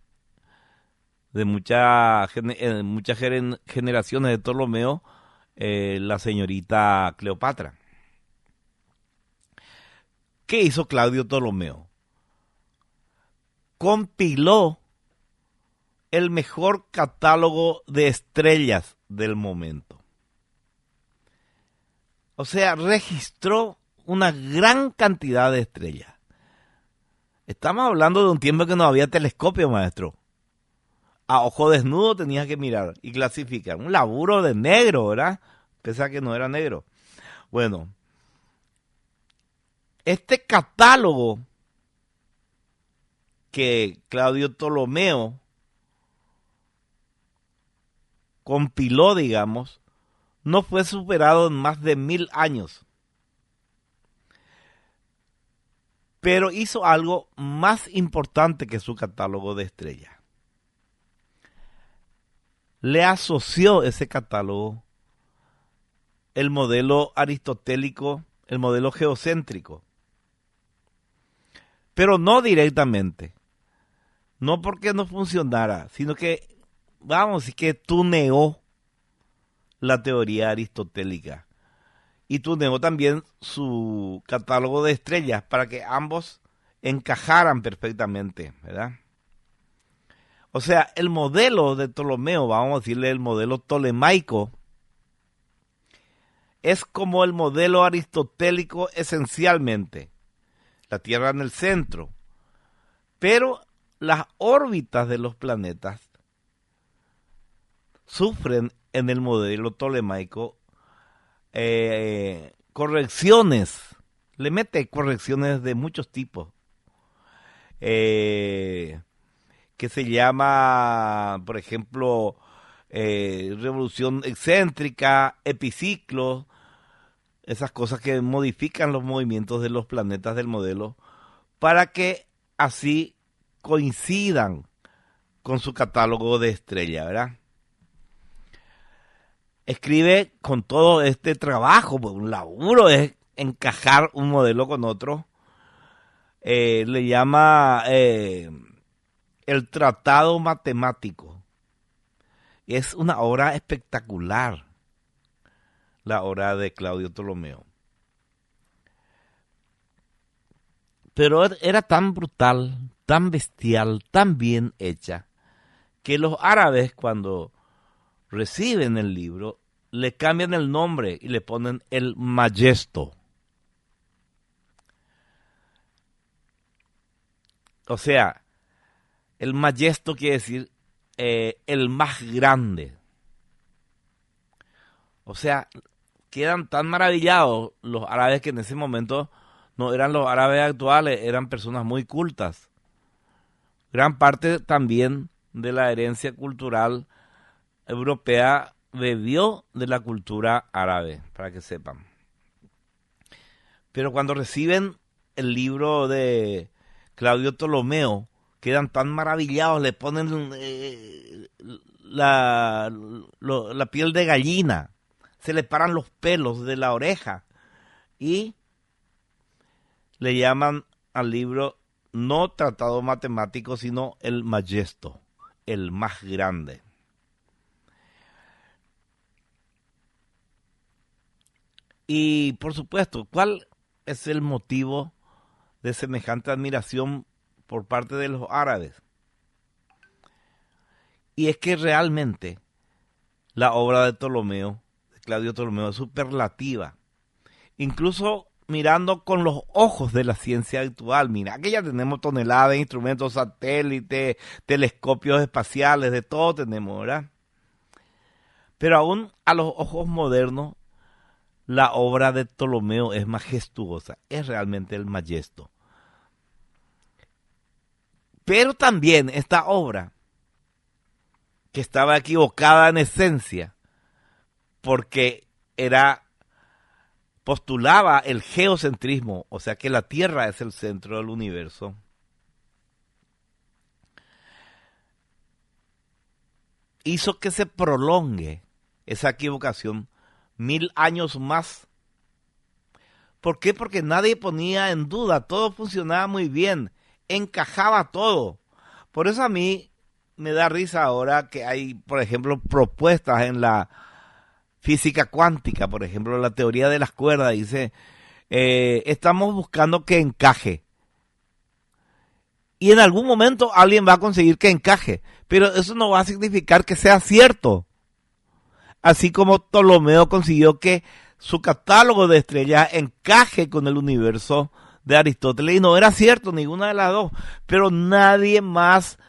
de muchas generaciones de Ptolomeo, la señorita Cleopatra. ¿Qué hizo Claudio Ptolomeo? Compiló el mejor catálogo de estrellas del momento. O sea, registró una gran cantidad de estrellas. Estamos hablando de un tiempo que no había telescopio, maestro. A ojo desnudo tenías que mirar y clasificar. Un laburo de negro, ¿verdad? Pese a que no era negro. Bueno, este catálogo que Claudio Ptolomeo compiló, digamos, no fue superado en más de 1000 años. Pero hizo algo más importante que su catálogo de estrellas. Le asoció ese catálogo el modelo aristotélico, el modelo geocéntrico. Pero no directamente. No porque no funcionara, sino que, vamos a decir que tuneó la teoría aristotélica. Y tuneó también su catálogo de estrellas para que ambos encajaran perfectamente, ¿verdad? O sea, el modelo de Ptolomeo, vamos a decirle el modelo tolemaico, es como el modelo aristotélico esencialmente. La Tierra en el centro. Pero las órbitas de los planetas sufren en el modelo tolemaico correcciones. Le mete correcciones de muchos tipos. Que se llama, por ejemplo, revolución excéntrica, epiciclo, esas cosas que modifican los movimientos de los planetas del modelo para que así coincidan con su catálogo de estrellas, ¿verdad? Escribe con todo este trabajo, pues un laburo es encajar un modelo con otro. Le llama el Tratado Matemático. Es una obra espectacular, la obra de Claudio Ptolomeo. Pero era tan brutal, tan bestial, tan bien hecha, que los árabes cuando reciben el libro, le cambian el nombre y le ponen el Magesto. O sea, el Magesto quiere decir el más grande. O sea, quedan tan maravillados los árabes que en ese momento no eran los árabes actuales, eran personas muy cultas. Gran parte también de la herencia cultural europea bebió de la cultura árabe, para que sepan. Pero cuando reciben el libro de Claudio Ptolomeo, quedan tan maravillados, le ponen la piel de gallina, se le paran los pelos de la oreja y le llaman al libro no tratado matemático, sino el Magesto, el más grande. Y por supuesto, ¿cuál es el motivo de semejante admiración por parte de los árabes? Y es que realmente la obra de Ptolomeo, de Claudio Ptolomeo, es superlativa. Incluso mirando con los ojos de la ciencia actual. Mira que ya tenemos toneladas de instrumentos, satélites, telescopios espaciales, de todo tenemos, ¿verdad? Pero aún a los ojos modernos, la obra de Ptolomeo es majestuosa, es realmente el Magesto. Pero también esta obra, que estaba equivocada en esencia, porque postulaba el geocentrismo, o sea que la Tierra es el centro del universo, hizo que se prolongue esa equivocación 1000 años más. ¿Por qué? Porque nadie ponía en duda, todo funcionaba muy bien, encajaba todo. Por eso a mí me da risa ahora que hay, por ejemplo, propuestas en la física cuántica, por ejemplo, la teoría de las cuerdas, dice, estamos buscando que encaje. Y en algún momento alguien va a conseguir que encaje, pero eso no va a significar que sea cierto. Así como Ptolomeo consiguió que su catálogo de estrellas encaje con el universo de Aristóteles, y no era cierto ninguna de las dos, pero nadie más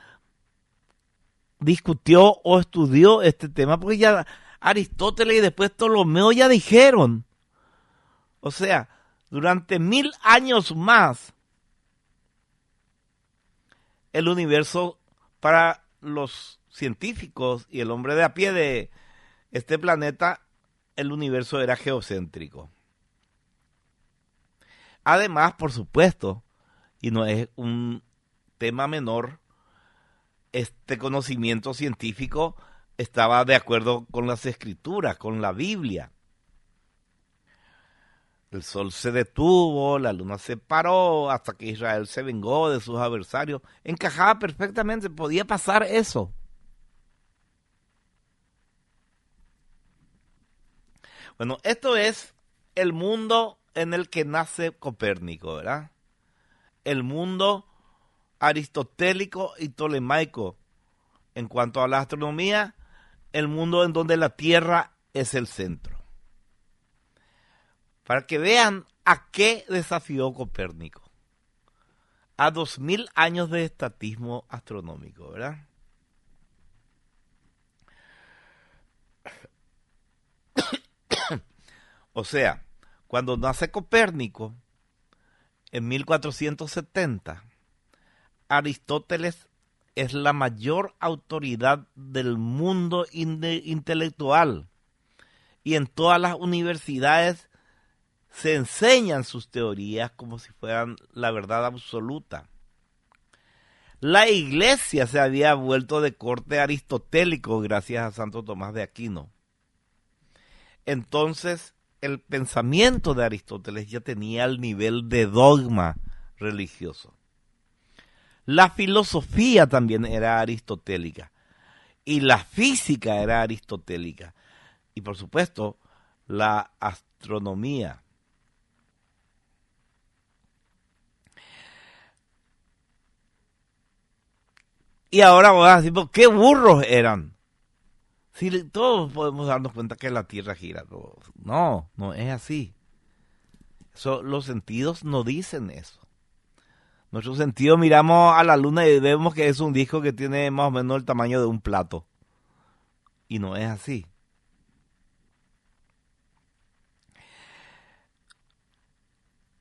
discutió o estudió este tema, porque ya Aristóteles y después Ptolomeo ya dijeron. O sea, durante 1000 años más, el universo para los científicos y el hombre de a pie de este planeta, el universo era geocéntrico. Además, por supuesto, y no es un tema menor, este conocimiento científico estaba de acuerdo con las escrituras, con la Biblia. El sol se detuvo, la luna se paró hasta que Israel se vengó de sus adversarios. Encajaba perfectamente, podía pasar eso. Bueno, esto es el mundo en el que nace Copérnico, ¿verdad? El mundo aristotélico y tolemaico. En cuanto a la astronomía, el mundo en donde la Tierra es el centro. Para que vean a qué desafió Copérnico. A 2000 años de estatismo astronómico, ¿verdad? O sea, cuando nace Copérnico, en 1470, Aristóteles es la mayor autoridad del mundo intelectual, y en todas las universidades se enseñan sus teorías como si fueran la verdad absoluta. La iglesia se había vuelto de corte aristotélico gracias a Santo Tomás de Aquino. Entonces, el pensamiento de Aristóteles ya tenía el nivel de dogma religioso. La filosofía también era aristotélica, y la física era aristotélica, y por supuesto, la astronomía. Y ahora voy a decir, ¿qué burros eran? Si todos podemos darnos cuenta que la Tierra gira. No, no es así. Los sentidos no dicen eso. Nuestros sentidos miramos a la luna y vemos que es un disco que tiene más o menos el tamaño de un plato. Y no es así.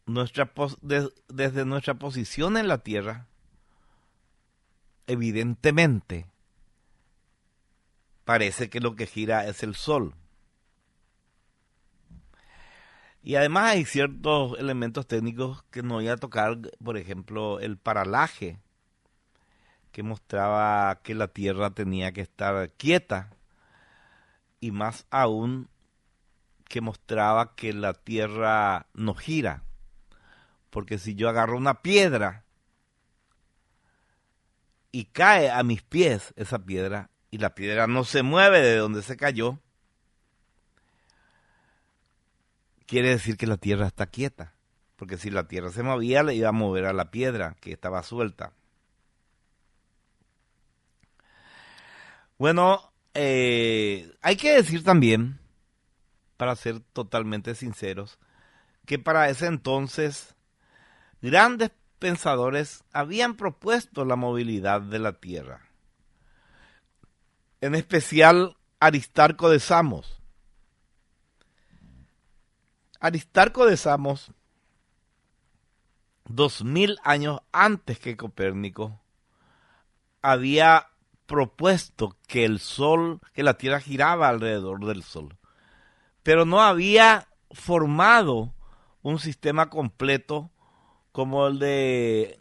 Desde nuestra posición en la Tierra, evidentemente parece que lo que gira es el Sol. Y además hay ciertos elementos técnicos que no voy a tocar, por ejemplo, el paralaje, que mostraba que la Tierra tenía que estar quieta, y más aún que mostraba que la Tierra no gira, porque si yo agarro una piedra y cae a mis pies esa piedra, y la piedra no se mueve de donde se cayó, quiere decir que la Tierra está quieta, porque si la Tierra se movía le iba a mover a la piedra que estaba suelta. Bueno, hay que decir también, para ser totalmente sinceros, que para ese entonces grandes pensadores habían propuesto la movilidad de la Tierra. En especial Aristarco de Samos. Aristarco de Samos, 2000 años antes que Copérnico, había propuesto que el Sol, que la Tierra giraba alrededor del Sol, pero no había formado un sistema completo como el de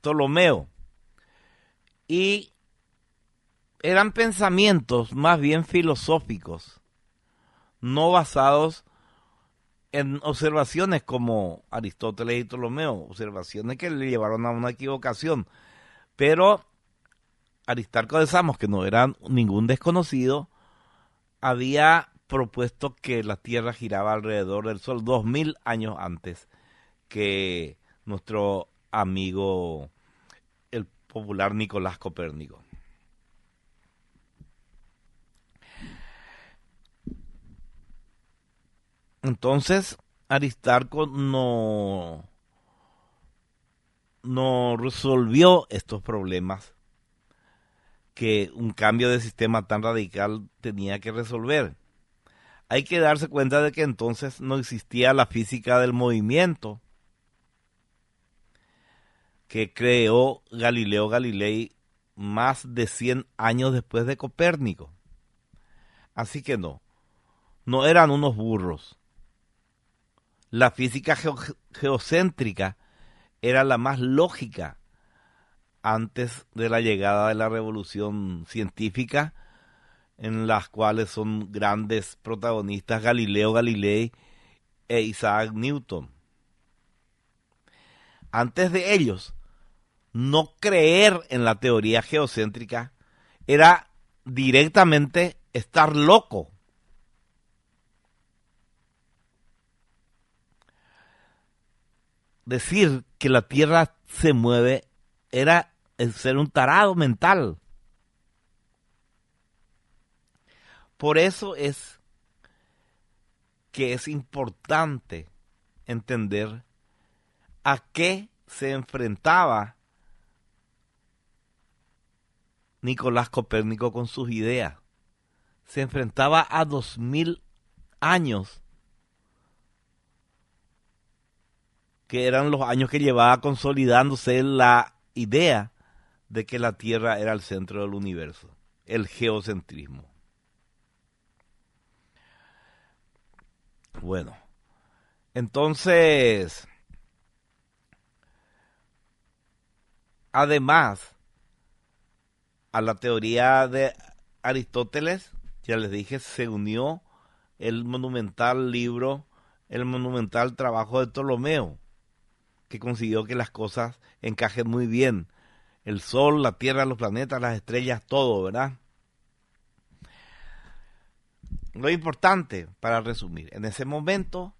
Ptolomeo. Y eran pensamientos más bien filosóficos, no basados en observaciones como Aristóteles y Ptolomeo, observaciones que le llevaron a una equivocación. Pero Aristarco de Samos, que no era ningún desconocido, había propuesto que la Tierra giraba alrededor del Sol 2000 años antes que nuestro amigo, el popular Nicolás Copérnico. Entonces, Aristarco no resolvió estos problemas que un cambio de sistema tan radical tenía que resolver. Hay que darse cuenta de que entonces no existía la física del movimiento que creó Galileo Galilei más de 100 años después de Copérnico. Así que no eran unos burros. La física geocéntrica era la más lógica antes de la llegada de la revolución científica, en las cuales son grandes protagonistas Galileo Galilei e Isaac Newton. Antes de ellos, no creer en la teoría geocéntrica era directamente estar loco. Decir que la Tierra se mueve era ser un tarado mental. Por eso es que es importante entender a qué se enfrentaba Nicolás Copérnico con sus ideas. Se enfrentaba a 2000 años, que eran los años que llevaba consolidándose la idea de que la Tierra era el centro del universo, el geocentrismo. Bueno, entonces, además, a la teoría de Aristóteles, ya les dije, se unió el monumental libro, el monumental trabajo de Ptolomeo, que consiguió que las cosas encajen muy bien. El Sol, la Tierra, los planetas, las estrellas, todo, ¿verdad? Lo importante, para resumir, en ese momento,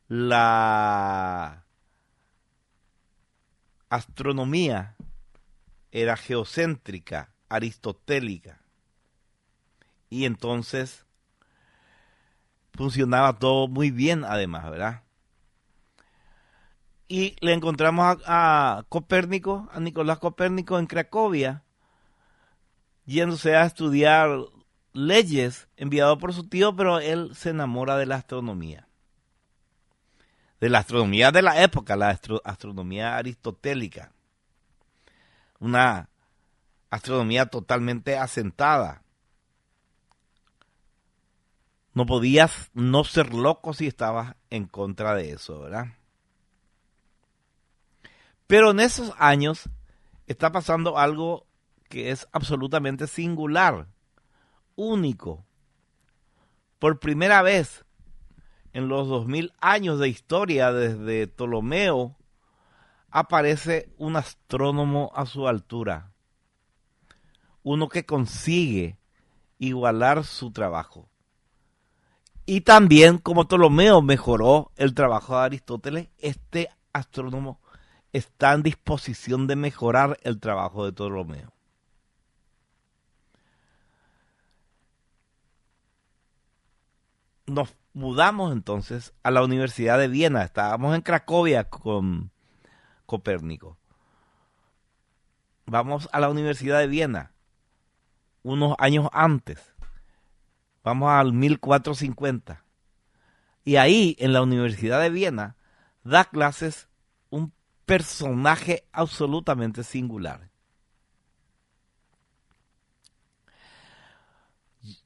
la astronomía era geocéntrica, aristotélica, y entonces funcionaba todo muy bien además, ¿verdad? Y le encontramos a Copérnico, a Nicolás Copérnico en Cracovia, yéndose a estudiar leyes, enviado por su tío, pero él se enamora de la astronomía. De la astronomía de la época, la astronomía aristotélica. Una astronomía totalmente asentada. No podías no ser loco si estabas en contra de eso, ¿verdad? Pero en esos años está pasando algo que es absolutamente singular, único. Por primera vez en los 2000 años de historia desde Ptolomeo, aparece un astrónomo a su altura. Uno que consigue igualar su trabajo. Y también, como Ptolomeo mejoró el trabajo de Aristóteles, este astrónomo está en disposición de mejorar el trabajo de Ptolomeo. Nos mudamos entonces a la Universidad de Viena. Estábamos en Cracovia con Copérnico. Vamos a la Universidad de Viena unos años antes. Vamos al 1450. Y ahí, en la Universidad de Viena, da clases un personaje absolutamente singular.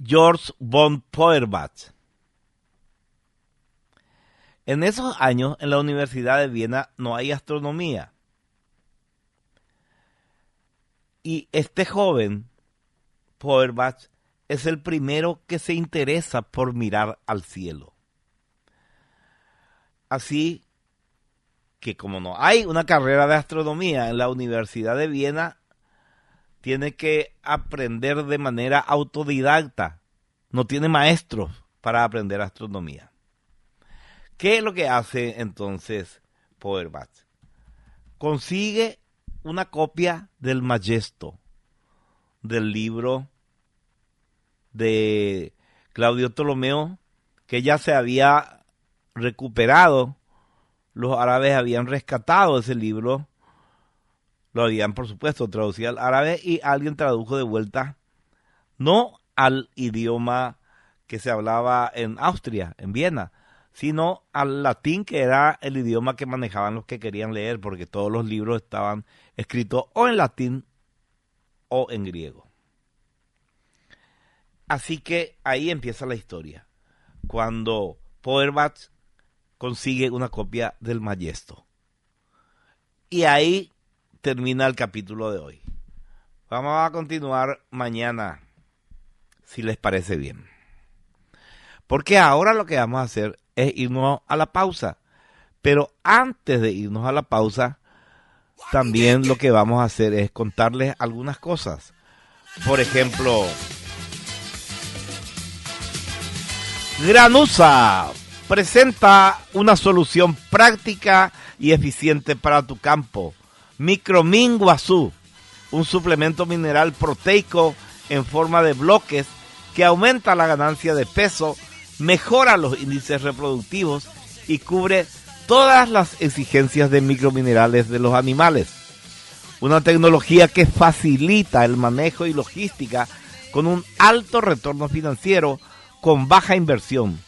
George von Feuerbach. En esos años, en la Universidad de Viena no hay astronomía. Y este joven, Feuerbach, es el primero que se interesa por mirar al cielo. Así que como no hay una carrera de astronomía en la Universidad de Viena, tiene que aprender de manera autodidacta. No tiene maestros para aprender astronomía. ¿Qué es lo que hace entonces Feuerbach? Consigue una copia del Magesto, del libro de Claudio Ptolomeo, que ya se había recuperado. Los árabes habían rescatado ese libro, lo habían por supuesto traducido al árabe y alguien tradujo de vuelta, no al idioma que se hablaba en Austria, en Viena, sino al latín, que era el idioma que manejaban los que querían leer, porque todos los libros estaban escritos o en latín o en griego. Así que ahí empieza la historia, cuando Feuerbach consigue una copia del Magesto. Y ahí termina el capítulo de hoy. Vamos a continuar mañana, si les parece bien. Porque ahora lo que vamos a hacer es irnos a la pausa. Pero antes de irnos a la pausa, también lo que vamos a hacer es contarles algunas cosas. Por ejemplo, Granusa presenta una solución práctica y eficiente para tu campo. Micromin Guazú, un suplemento mineral proteico en forma de bloques que aumenta la ganancia de peso, mejora los índices reproductivos y cubre todas las exigencias de microminerales de los animales. Una tecnología que facilita el manejo y logística con un alto retorno financiero con baja inversión.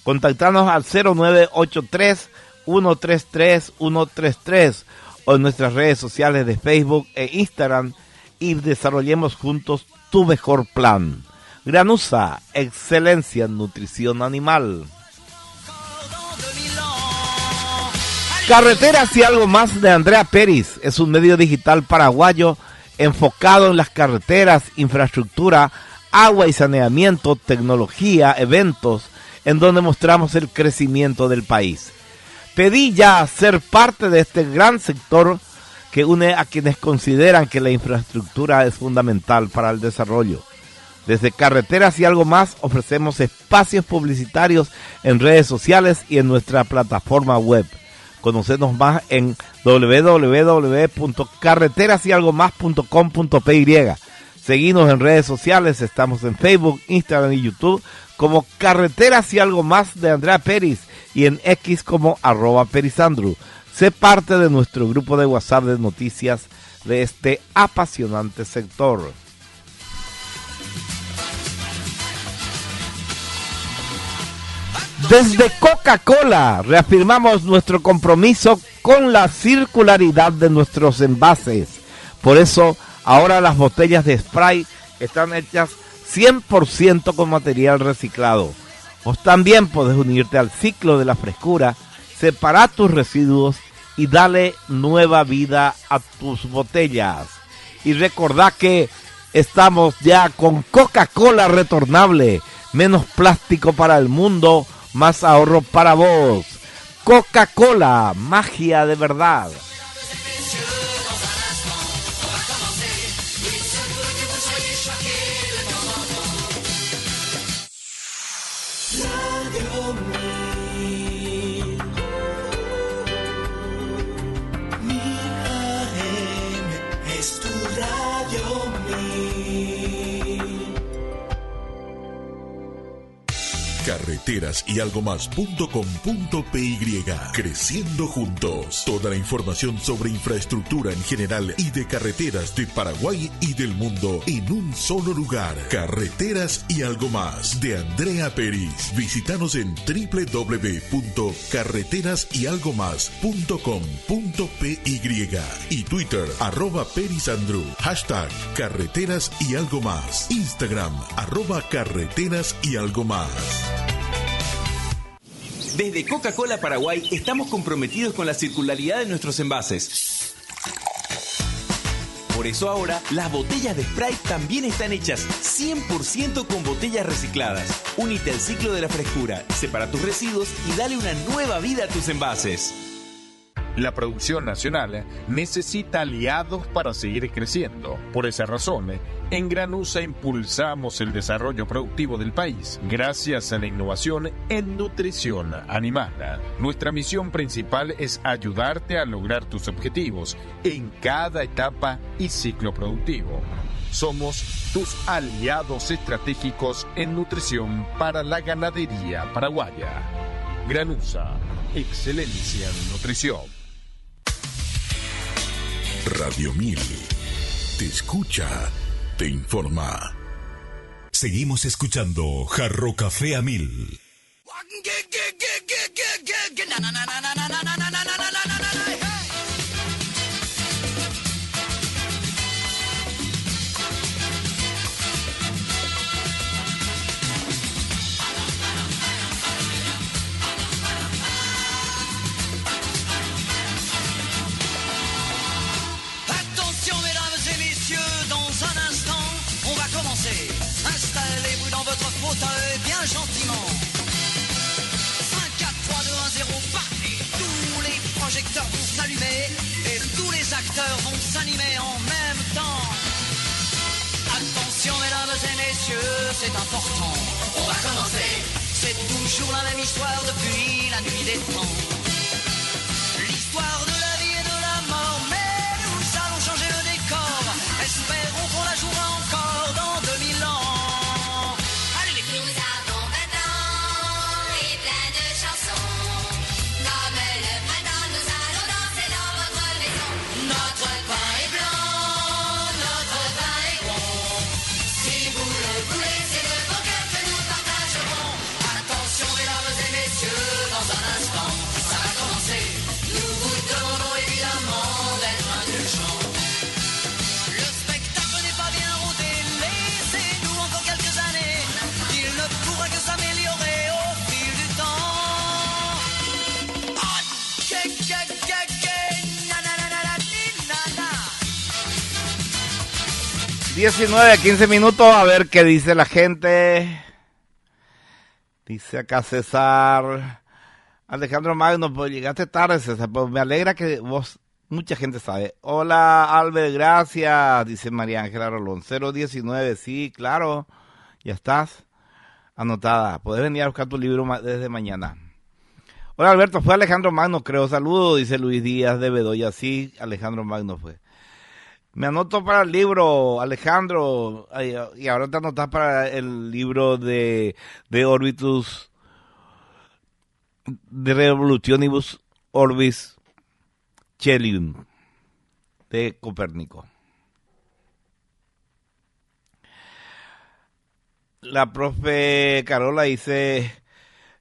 Contactanos al 0983-133-133 o en nuestras redes sociales de Facebook e Instagram y desarrollemos juntos tu mejor plan. Granusa, excelencia en nutrición animal. Carreteras y algo más de Andrea Peris es un medio digital paraguayo enfocado en las carreteras, infraestructura, agua y saneamiento, tecnología, eventos, en donde mostramos el crecimiento del país. Pedí ya ser parte de este gran sector que une a quienes consideran que la infraestructura es fundamental para el desarrollo. Desde Carreteras y algo más ofrecemos espacios publicitarios en redes sociales y en nuestra plataforma web. Conocenos más en www.carreterasyalgomás.com.py. Seguinos en redes sociales, estamos en Facebook, Instagram y YouTube como Carreteras y algo más de Andrea Peris y en X como @perisandru. Sé parte de nuestro grupo de WhatsApp de noticias de este apasionante sector. Desde Coca-Cola reafirmamos nuestro compromiso con la circularidad de nuestros envases. Por eso Ahora las botellas de spray están hechas 100% con material reciclado. Vos también podés unirte al ciclo de la frescura, separar tus residuos y darle nueva vida a tus botellas. Y recordá que estamos ya con Coca-Cola retornable. Menos plástico para el mundo, más ahorro para vos. Coca-Cola, magia de verdad. Carreteras y algo más.com.py. Creciendo juntos. Toda la información sobre infraestructura en general y de carreteras de Paraguay y del mundo en un solo lugar. Carreteras y algo más de Andrea Peris. Visítanos en www.carreterasyalgomás.com.py y Twitter @perisandru. Hashtag Carreteras y algo más. Instagram @carreteras y algo más. Desde Coca-Cola Paraguay estamos comprometidos con la circularidad de nuestros envases. Por eso ahora las botellas de Sprite también están hechas 100% con botellas recicladas. Únete al ciclo de la frescura, separa tus residuos y dale una nueva vida a tus envases. La producción nacional necesita aliados para seguir creciendo. Por esa razón, en Granusa impulsamos el desarrollo productivo del país gracias a la innovación en nutrición animal. Nuestra misión principal es ayudarte a lograr tus objetivos en cada etapa y ciclo productivo. Somos tus aliados estratégicos en nutrición para la ganadería paraguaya. Granusa, excelencia en nutrición. Radio 1000 te escucha, te informa. Seguimos escuchando Jarro Café a 1000. Installez-vous dans votre fauteuil bien gentiment. 5, 4, 3, 2, 1, 0, partez. Tous les projecteurs vont s'allumer et tous les acteurs vont s'animer en même temps. Attention mesdames et messieurs, c'est important. On va commencer. C'est toujours la même histoire depuis la nuit des temps. L'histoire de la vie et de la mort, mais nous allons changer le décor. Espérons qu'on la jouera encore dans 2000 ans. ...19, 15 minutos, a ver qué dice la gente. Dice acá César Alejandro Magno, pues llegaste tarde, César, pues me alegra que vos, mucha gente sabe. Hola Albert, gracias, dice María Ángela Rolón. 019, sí, claro, ya estás anotada, podés venir a buscar tu libro desde mañana. Hola Alberto, fue Alejandro Magno, creo, saludo, dice Luis Díaz de Bedoya, sí, Alejandro Magno fue. Me anoto para el libro, Alejandro, y ahora te anotas para el libro de Orbitus, de Revolutionibus Orbis Coelium, de Copérnico. La profe Carola dice,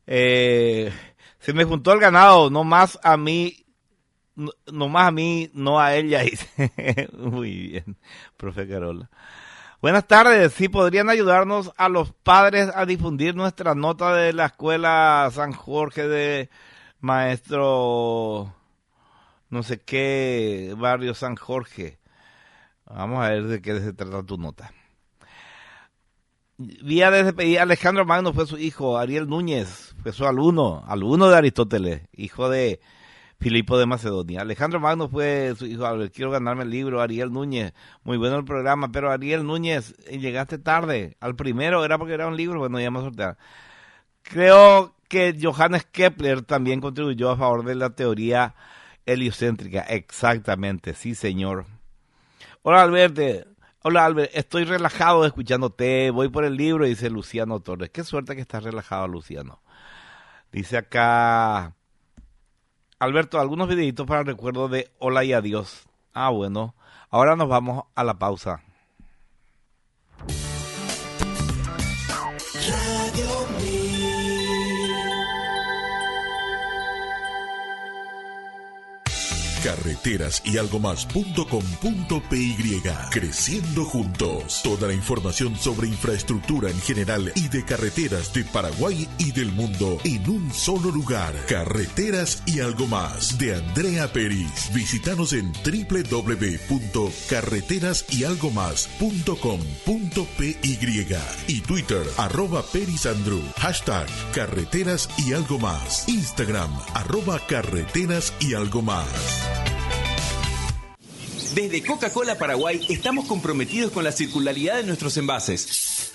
se me juntó el ganado, no más a mí nomás a mí, no a ella. Muy bien, profe Carola. Buenas tardes. Sí, podrían ayudarnos a los padres a difundir nuestra nota de la escuela San Jorge de maestro no sé qué, barrio San Jorge. Vamos a ver de qué se trata tu nota. Vía de despedida, Alejandro Magno fue su hijo, Ariel Núñez fue su alumno de Aristóteles, hijo de Filipo de Macedonia. Alejandro Magno fue su hijo. Quiero ganarme el libro. Ariel Núñez, muy bueno el programa, pero Ariel Núñez, llegaste tarde. Al primero era porque era un libro, bueno, ya vamos a sortear. Creo que Johannes Kepler también contribuyó a favor de la teoría heliocéntrica. Exactamente, sí señor. Hola Albert, estoy relajado escuchándote, voy por el libro, dice Luciano Torres. Qué suerte que estás relajado, Luciano. Dice acá Alberto, algunos videitos para el recuerdo de Hola y Adiós. Ah, bueno. Ahora nos vamos a la pausa. Radio Carreteras y algo más.com.py. Creciendo juntos. Toda la información sobre infraestructura en general y de carreteras de Paraguay y del mundo en un solo lugar. Carreteras y algo más de Andrea Peris. Visítanos en www.carreterasyalgomás.com.py y Twitter @perisandru. Hashtag Carreteras y algo más. Instagram @Carreteras y algo más. Desde Coca-Cola Paraguay estamos comprometidos con la circularidad de nuestros envases.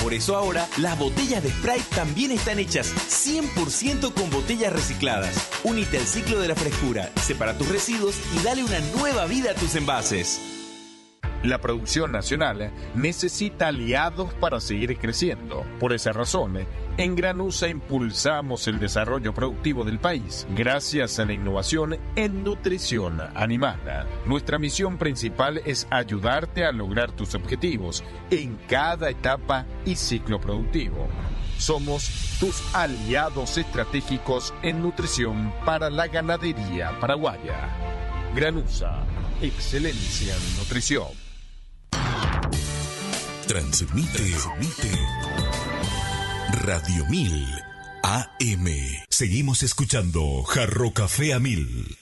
Por eso ahora, las botellas de Sprite también están hechas 100% con botellas recicladas. Únete al ciclo de la frescura, separa tus residuos y dale una nueva vida a tus envases. La producción nacional necesita aliados para seguir creciendo. Por esa razón, en Granusa impulsamos el desarrollo productivo del país gracias a la innovación en nutrición animal. Nuestra misión principal es ayudarte a lograr tus objetivos en cada etapa y ciclo productivo. Somos tus aliados estratégicos en nutrición para la ganadería paraguaya. Granusa, excelencia en nutrición. Transmite Radio 1000 AM. Seguimos escuchando Jarro Café a 1000.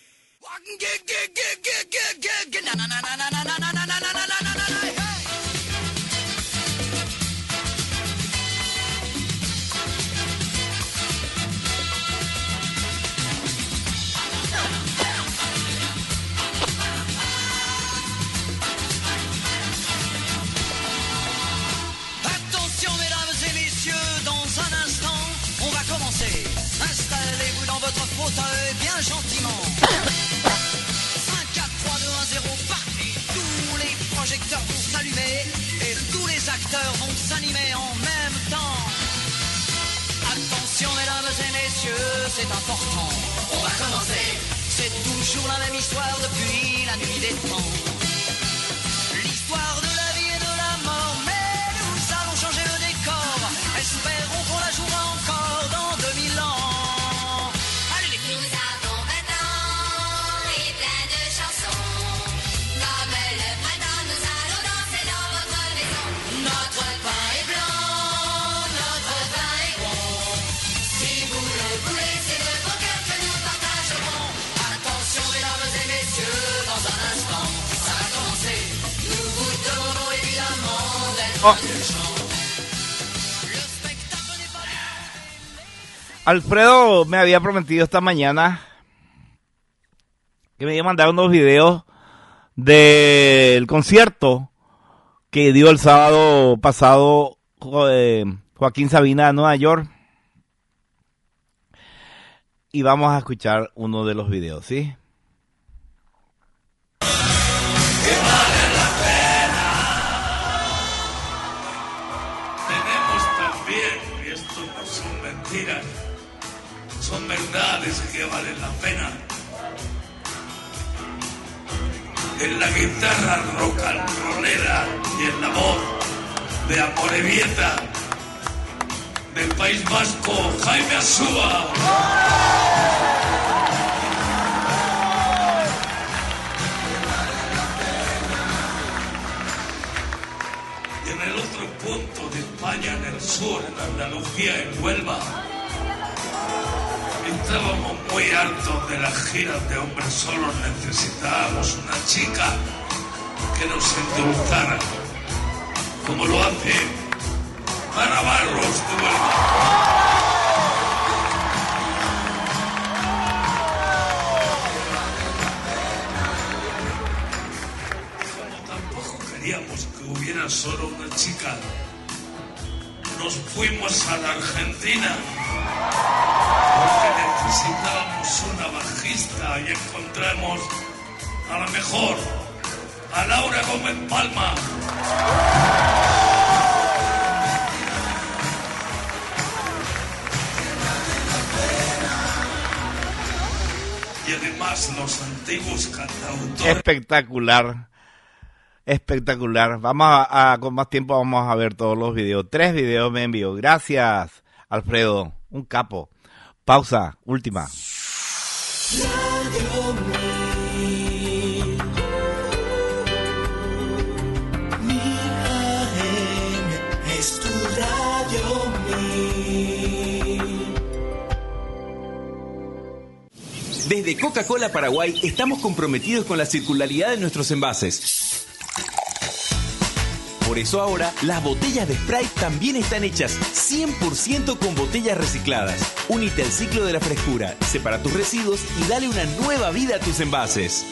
Bien gentiment. 5, 4, 3, 2, 1, 0, parti. Tous les projecteurs vont s'allumer et tous les acteurs vont s'animer en même temps. Attention mesdames et messieurs, c'est important. On va commencer. C'est toujours la même histoire depuis la nuit des temps. L'histoire de la vie et de la mort, mais nous allons changer le décor. Espérons qu'on la jouera encore dans 2000 ans. Oh. Alfredo me había prometido esta mañana que me iba a mandar unos videos del concierto que dio el sábado pasado Joaquín Sabina en Nueva York. Y vamos a escuchar uno de los videos, ¿sí? Son verdades que valen la pena. En la guitarra rock and rollera y en la voz de Amorebieta, del País Vasco, Jaime Asúa. Estábamos muy hartos de las giras de hombres solos. Necesitábamos una chica que nos endulzara, como lo hace Ana Barros de Huelva. Como tampoco queríamos que hubiera solo una chica, nos fuimos a la Argentina porque necesitábamos una bajista y encontramos a la mejor, a Laura Gómez Palma. Y además los antiguos cantautores. Espectacular. Espectacular. Con más tiempo vamos a ver todos los videos. 3 videos me envió. Gracias, Alfredo. Un capo. Pausa. Última. Radio Mil. Mil AM es tu Radio Mil. Desde Coca-Cola Paraguay estamos comprometidos con la circularidad de nuestros envases. Por eso ahora, las botellas de Sprite también están hechas 100% con botellas recicladas. Únete al ciclo de la frescura, separa tus residuos y dale una nueva vida a tus envases.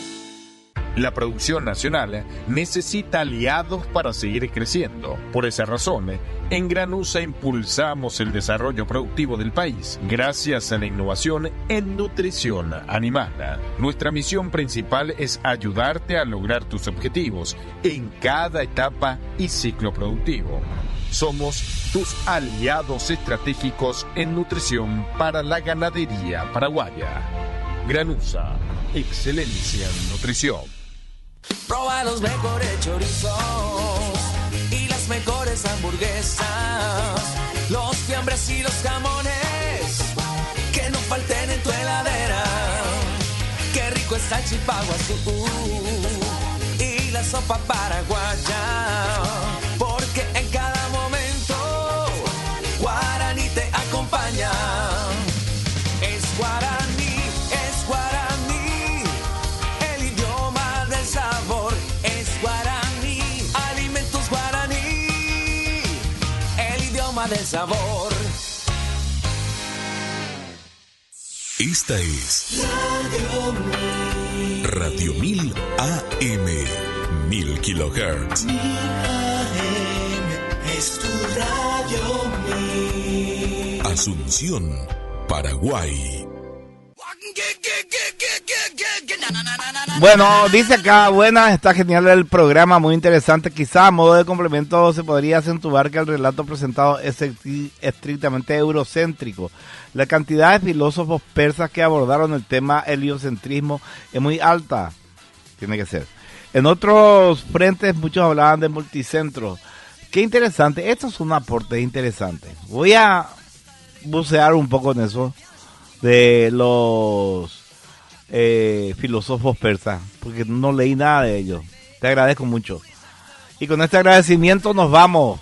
La producción nacional necesita aliados para seguir creciendo. Por esa razón, en Granusa impulsamos el desarrollo productivo del país gracias a la innovación en nutrición animal. Nuestra misión principal es ayudarte a lograr tus objetivos en cada etapa y ciclo productivo. Somos tus aliados estratégicos en nutrición para la ganadería paraguaya. Granusa, excelencia en nutrición. Proba los mejores chorizos y las mejores hamburguesas, los fiambres y los jamones que no falten en tu heladera. Qué rico está el chipaguazú y la sopa paraguaya, porque en cada momento Guaraní te acompaña. Es Guaraní, es Guaraní, el idioma del sabor. Es Guaraní, alimentos Guaraní, el idioma del sabor. Esta es Radio 1000 AM, 1000 kilohertz. 1000 AM es tu Radio Mil. Asunción, Paraguay. Bueno, dice acá, buenas, está genial el programa, muy interesante. Quizá a modo de complemento se podría acentuar que el relato presentado es estrictamente eurocéntrico. La cantidad de filósofos persas que abordaron el tema heliocentrismo es muy alta. Tiene que ser. En otros frentes muchos hablaban de multicentro. Qué interesante, estos son aportes interesantes. Voy a bucear un poco en eso de los filósofos persas, porque no leí nada de ellos. Te agradezco mucho. Y con este agradecimiento nos vamos.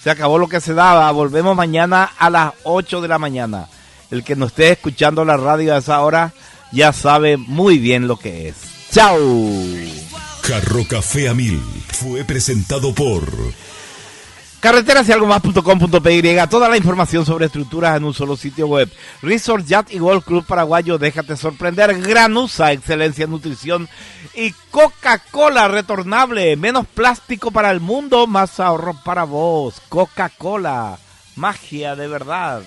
Se acabó lo que se daba. Volvemos mañana a las 8 de la mañana. El que nos esté escuchando la radio a esa hora ya sabe muy bien lo que es. ¡Chao! Jarro Café a 1000 fue presentado por Carreteras y algo más.com.py. Toda la información sobre estructuras en un solo sitio web. Resort Yacht y Golf Club Paraguayo. Déjate sorprender. Granusa, excelencia en nutrición. Y Coca-Cola retornable. Menos plástico para el mundo, más ahorro para vos. Coca-Cola, magia de verdad.